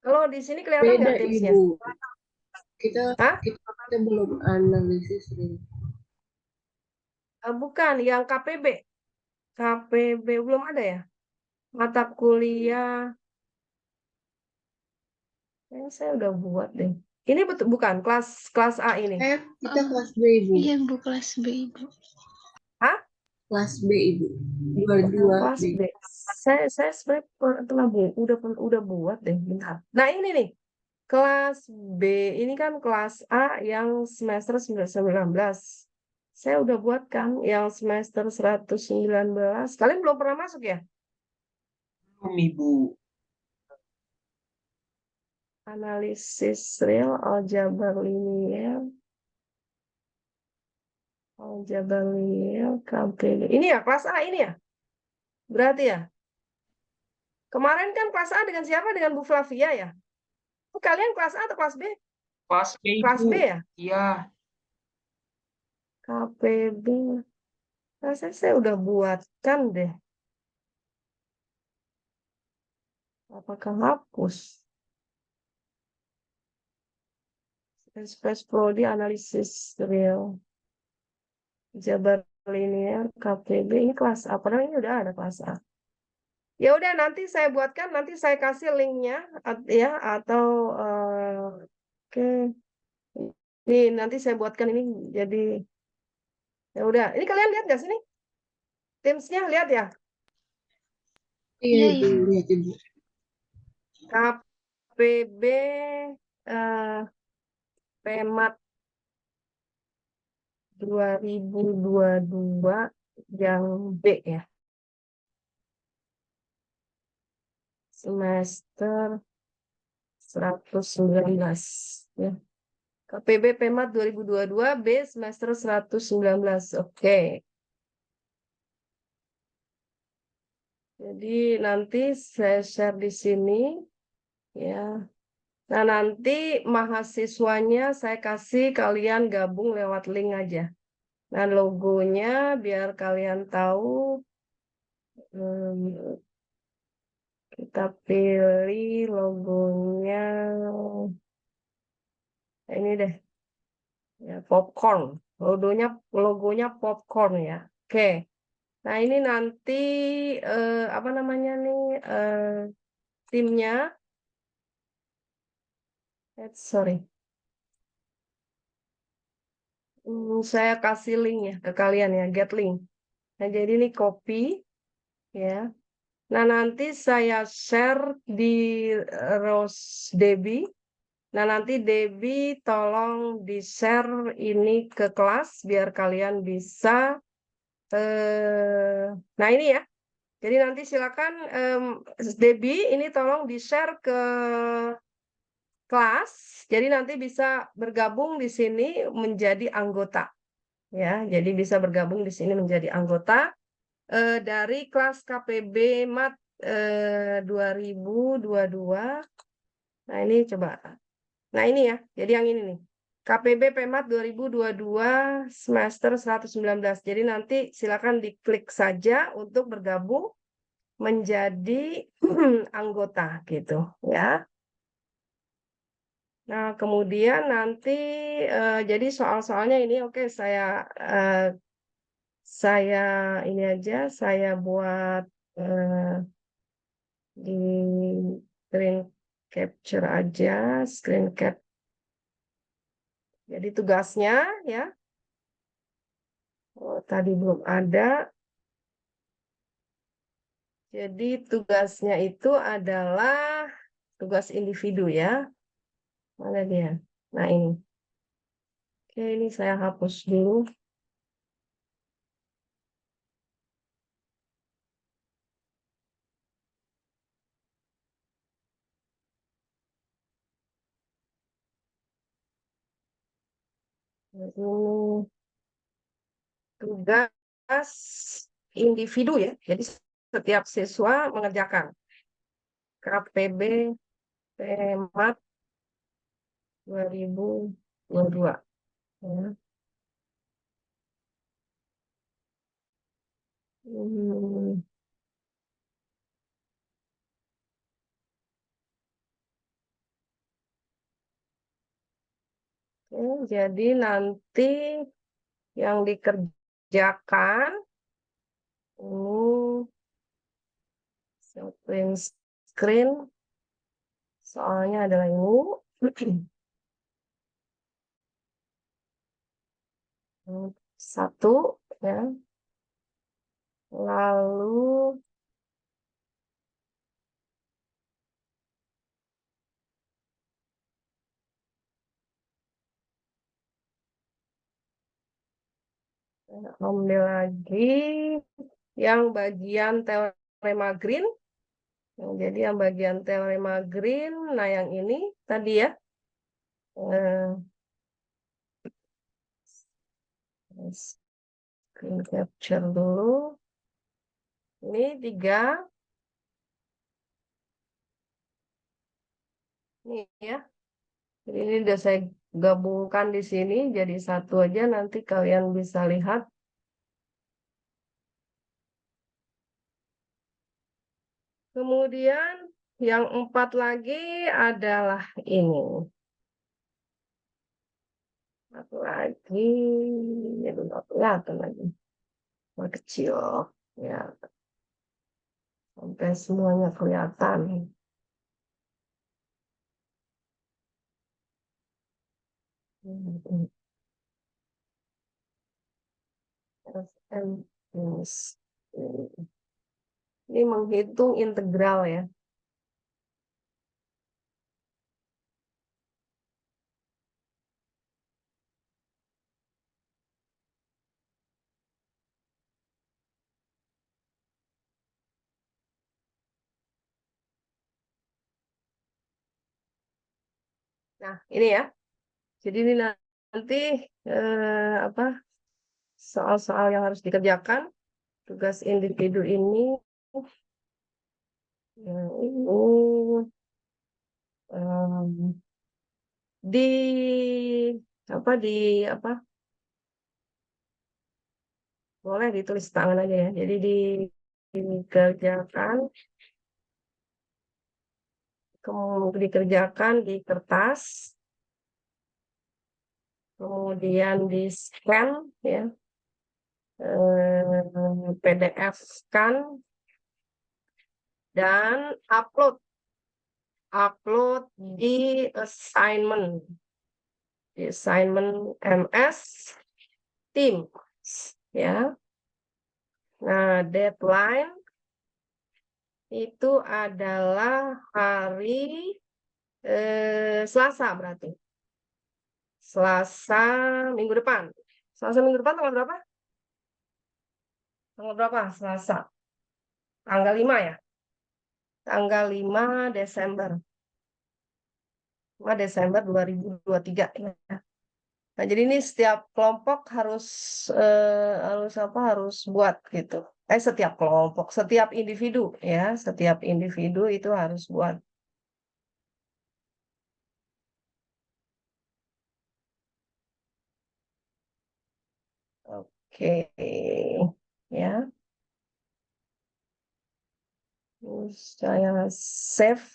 Kalau di sini kelihatan Beda nggak Teams-nya? Ibu. Kita Hah? kita belum analisis nih. Bukan, yang KPB. KPB belum ada ya? Mata kuliah. Saya udah buat deh. Ini betul bukan kelas A ini. Kita kelas B Ibu. Iya, Bu, kelas B, Ibu. Hah? Kelas B Ibu. 22 Kelas B. B. Saya sebenarnya udah buat deh, bentar. Nah, ini nih. Kelas B ini kan kelas A yang semester 19. Saya udah buat kan yang semester 119. Kalian belum pernah masuk ya? Belum, Ibu. Analisis real, aljabar linear. Aljabar linear, KPD. Ini ya kelas A ini ya? Berarti ya? Kemarin kan kelas A dengan siapa? Dengan Bu Flavia ya? Kalian kelas A atau kelas B? Kelas B, Kelas Ibu. B ya? Iya. KPB. Saya udah buatkan deh. Apakah hapus? Space Prodi analisis real. Jabar linear KPB ini kelas A. Padahal ini udah ada kelas A. Ya udah nanti saya buatkan, nanti saya kasih linknya ya atau oke. Nih nanti saya buatkan ini jadi ya udah. Ini kalian lihat nggak sini? Teams-nya lihat ya. Iya, Iya, Ibu, lihat Ibu. KPB Pemat 2022 yang B ya. Semester 119 ya. KPB Pemat 2022 B semester 119. Oke. Jadi nanti saya share di sini ya. Nah, nanti mahasiswanya saya kasih kalian gabung lewat link aja. Nah, logonya biar kalian tahu kita pilih logonya ini deh. Ya, popcorn. Logonya popcorn ya. Oke. Nah, ini nanti apa namanya nih timnya. Sorry. Saya kasih link ya ke kalian ya, get link. Nah, jadi ini copy ya. Nah, nanti saya share di Rose Debbie. Nah, nanti Debbie tolong di-share ini ke kelas biar kalian bisa nah ini ya. Jadi nanti silakan Debbie ini tolong di-share ke kelas. Jadi nanti bisa bergabung di sini menjadi anggota. Ya, jadi bisa bergabung di sini menjadi anggota dari kelas KPB Mat 2022. Nah, ini coba. Nah, ini ya. Jadi yang ini nih. KPB Pemat 2022 semester 119. Jadi nanti silakan diklik saja untuk bergabung menjadi anggota gitu ya. Nah, kemudian nanti jadi soal-soalnya ini oke saya ini aja saya buat di screen capture aja, screen cap. Jadi tugasnya ya. Oh, tadi belum ada. Jadi tugasnya itu adalah tugas individu ya. Mana dia? Nah ini. Oke, ini saya hapus dulu. Ini tugas individu ya. Jadi setiap siswa mengerjakan KPB Pemat 2022 ya. Oke, jadi nanti yang dikerjakan ini screen soalnya adalah ini. Satu ya. Lalu ambil lagi yang bagian teorema Green. Nah, jadi yang bagian teorema Green, nah yang ini tadi ya. Screen capture dulu. Ini 3. Ini ya. Jadi ini udah saya gabungkan di sini jadi satu aja, nanti kalian bisa lihat. Kemudian Yang 4 lagi adalah ini. Satu lagi, ya belum kelihatan lagi. Warna kecil, ya sampai semuanya kelihatan. SM minus. Ini menghitung integral ya. Nah, ini ya. Jadi ini nanti apa soal-soal yang harus dikerjakan, tugas individu ini, yang ini di apa boleh ditulis tangan aja ya. Jadi dikerjakan, kemudian dikerjakan di kertas, kemudian di scan ya, PDF-kan dan upload di assignment MS Teams ya. Nah, deadline itu adalah hari Selasa berarti. Selasa minggu depan. Selasa minggu depan tanggal berapa? Tanggal berapa? Selasa. Tanggal 5 ya? Tanggal 5 Desember. 5 Desember 2023 ya. Nah, jadi ini setiap kelompok harus buat gitu. Setiap kelompok, setiap individu ya, setiap individu itu harus buat. Oke. Ya. Terus saya save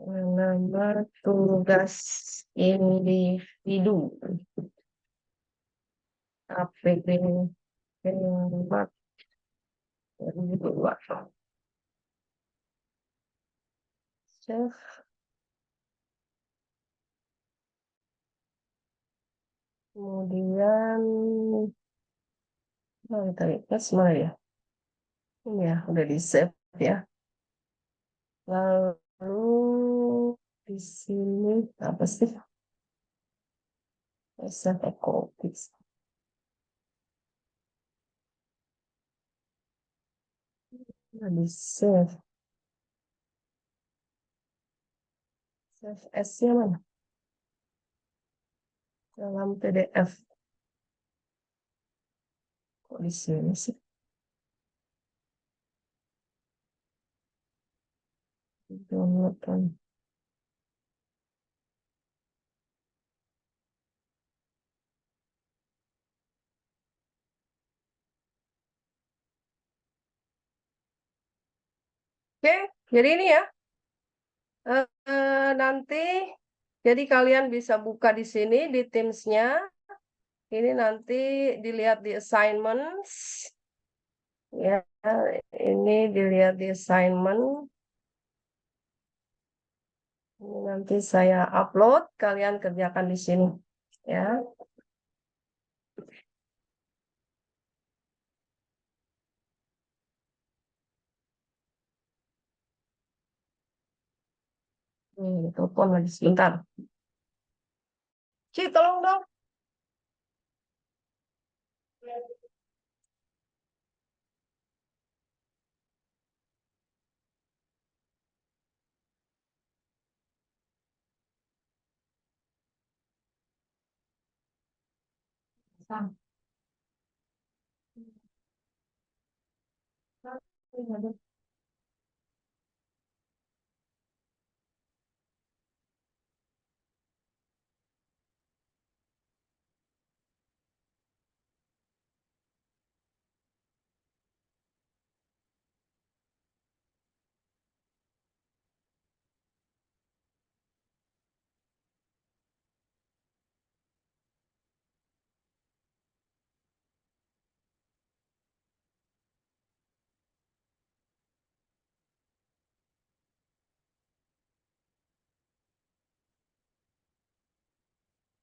nama tugas individu. APB 4 2022. Save. Kemudian kita lihat mana ya? Ini ya, udah di save ya. Lalu di sini apa sih? Save copy. Nah, di save. Save S-nya mana? Dalam PDF. Kok di sini sih? Download kan. Oke, jadi ini ya. Nanti jadi kalian bisa buka di sini di Teams-nya. Ini nanti dilihat di assignments. Ya, ini dilihat di assignment. Ini nanti saya upload, kalian kerjakan di sini. Ya. Telepon lagi sebentar. Ci, tolong dong. Sam.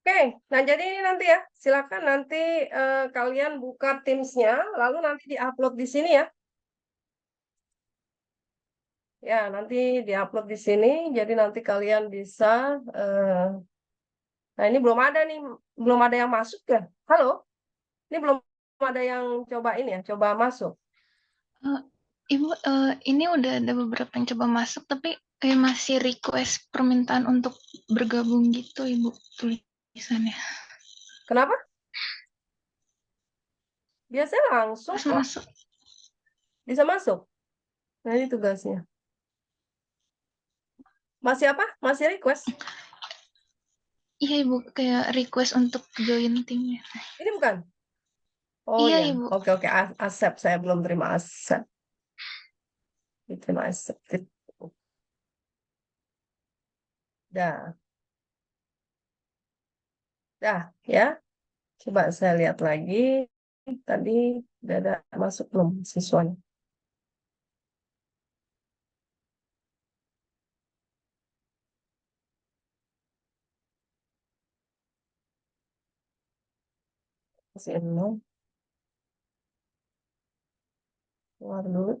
Oke, nah jadi ini nanti ya, silakan nanti kalian buka Teams-nya, lalu nanti diupload di sini ya. Ya, nanti diupload di sini, jadi nanti kalian bisa. Nah ini belum ada nih, belum ada yang masuk ya. Halo, ini belum ada yang cobain ya, coba masuk. Ibu, ini udah ada beberapa yang coba masuk, tapi kayak masih request permintaan untuk bergabung gitu, Ibu, tulisannya. Kenapa? Biasanya langsung Pas kok masuk. bisa masuk. Nah ini tugasnya. Masih apa? Masih request? Iya, Ibu, kayak request untuk join timnya. Ini bukan? Oh Iya, ya, Ibu. oke oke. Accept, saya belum terima accept. Terima accept. Dah, dah ya. Coba saya lihat lagi. Tadi udah ada masuk belum siswanya? Masih nol. Keluar dulu.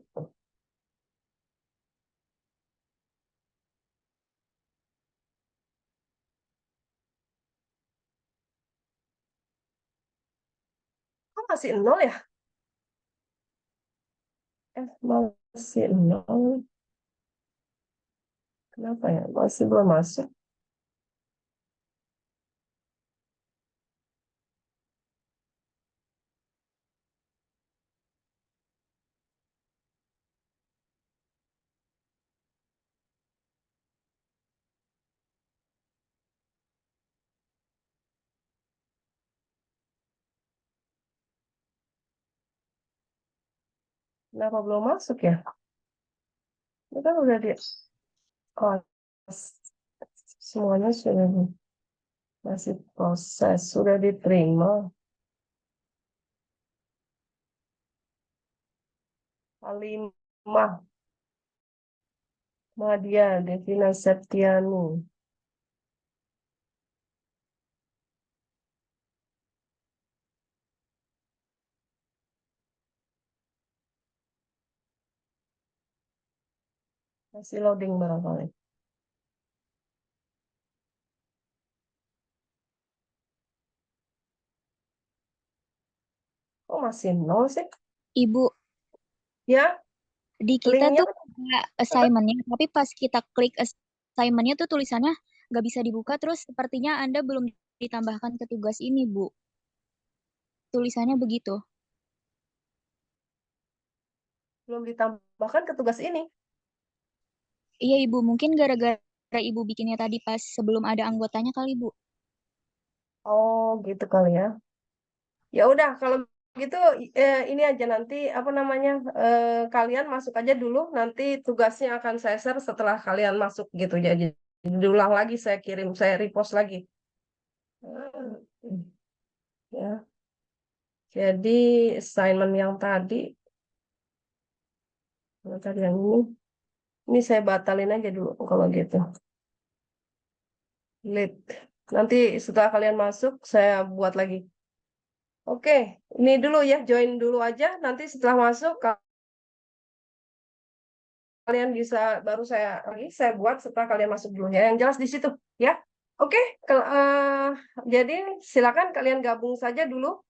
Kok masih nol ya? Masih nol. Kenapa ya? Masih belum masuk. Kenapa belum masuk ya? Ini kan udah di oh, semuanya sudah masih proses, sudah diterima. Halimah Madia Devina Septiani. Masih loading barangkali. Kok masih nol sih? Ibu, Ya, di kita linknya tuh ada assignment-nya, tapi pas kita klik assignment-nya tuh tulisannya nggak bisa dibuka, terus sepertinya Anda belum ditambahkan ke tugas ini, Bu. Tulisannya begitu. belum ditambahkan ke tugas ini. Iya, Ibu. Mungkin gara-gara Ibu bikinnya tadi pas sebelum ada anggotanya kali, Bu. Oh, gitu kali ya. Ya udah, kalau gitu ini aja nanti apa namanya kalian masuk aja dulu. Nanti tugasnya akan saya share setelah kalian masuk gitu. Jadi diulang lagi, saya kirim, saya repost lagi. Ya. Jadi assignment yang tadi yang ini saya batalin aja dulu kalau gitu. Lead. Nanti setelah kalian masuk, saya buat lagi. Oke, ini dulu ya, join dulu aja. Nanti setelah masuk, kalian bisa baru saya buat setelah kalian masuk dulu ya. Yang jelas di situ ya. Oke, jadi silakan kalian gabung saja dulu.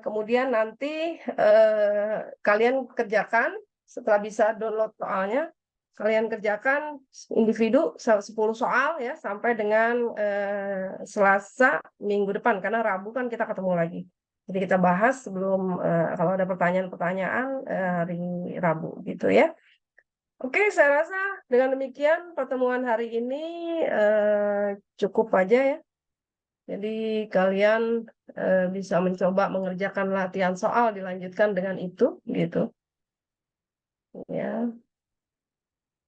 Kemudian nanti kalian kerjakan setelah bisa download soalnya. Kalian kerjakan individu 10 soal ya sampai dengan Selasa minggu depan karena Rabu kan kita ketemu lagi. Jadi kita bahas sebelum kalau ada pertanyaan-pertanyaan hari Rabu gitu ya. Oke, saya rasa dengan demikian pertemuan hari ini cukup aja ya. Jadi kalian bisa mencoba mengerjakan latihan soal dilanjutkan dengan itu gitu. Ya.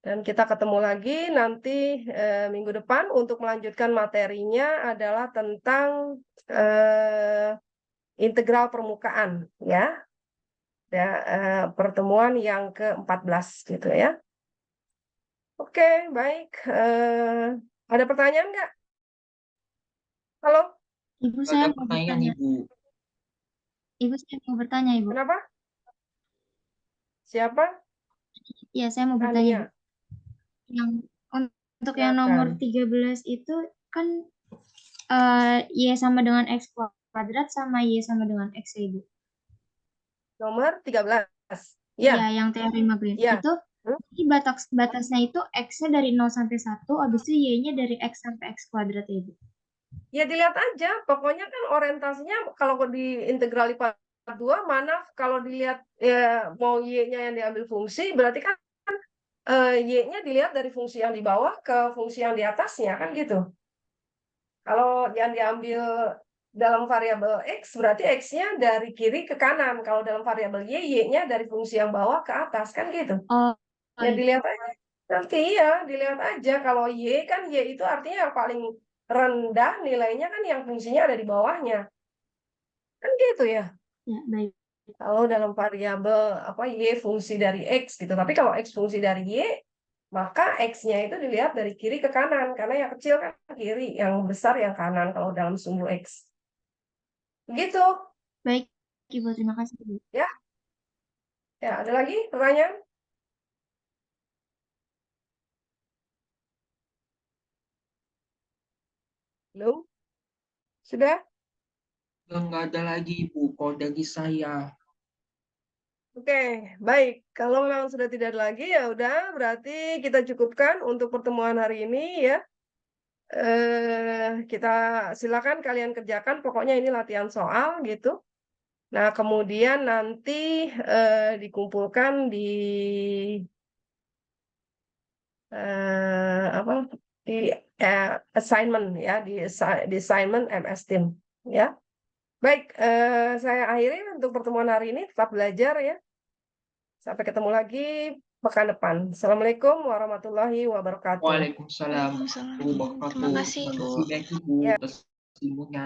Dan kita ketemu lagi nanti minggu depan untuk melanjutkan materinya adalah tentang integral permukaan ya. Ya, pertemuan yang ke-14 gitu ya. Oke, baik. Ada pertanyaan nggak? Halo, Ibu, Nggak saya ada mau pertanyaan, bertanya. Ibu. Ibu, saya mau bertanya, Ibu. kenapa? Siapa? Iya, saya mau bertanya, Tania. Ibu. Yang untuk yang nomor Silakan. 13 itu kan Y sama dengan X kuadrat sama Y sama dengan X ya, Ibu. Nomor 13. Iya, Ya, yang teorema Green. ya. Itu jadi batasnya itu X-nya dari 0 sampai 1, habis itu Y-nya dari X sampai X kuadrat ya, Ibu. Ya dilihat aja, pokoknya kan orientasinya kalau di integral IPA 2 mana kalau dilihat ya, mau Y-nya yang diambil fungsi, berarti kan Y-nya dilihat dari fungsi yang di bawah ke fungsi yang di atasnya, kan gitu. Kalau yang diambil dalam variabel X, berarti X-nya dari kiri ke kanan. Kalau dalam variabel Y, Y-nya dari fungsi yang bawah ke atas, kan gitu. Oh, Ya iya. dilihat aja. Nanti ya, dilihat aja. Kalau Y kan Y itu artinya yang paling rendah nilainya kan yang fungsinya ada di bawahnya. Kan gitu ya. Ya, baik. Kalau dalam variabel apa Y fungsi dari X gitu. Tapi kalau X fungsi dari Y, maka X-nya itu dilihat dari kiri ke kanan. Karena yang kecil kan kiri, yang besar yang kanan kalau dalam sumbu X. Gitu. Baik, Ibu. Terima kasih, Ibu. Ya. Ya, ada lagi pertanyaan? Belum? Sudah? Nggak ada lagi, Ibu, kalau dari saya. Oke, baik. Kalau memang sudah tidak ada lagi, ya udah, berarti kita cukupkan untuk pertemuan hari ini ya. Kita silakan kalian kerjakan, pokoknya ini latihan soal gitu. Nah, kemudian nanti dikumpulkan di apa? Di assignment ya, di assignment MS Team ya. Baik, saya akhiri untuk pertemuan hari ini. Tetap belajar ya. Sampai ketemu lagi pekan depan. Assalamualaikum warahmatullahi wabarakatuh. Waalaikumsalam Waalaikumsalam. warahmatullahi wabarakatuh. Terima kasih, Terima Ibu. kasih banyak, Ibu, Ya. atas ilmunya.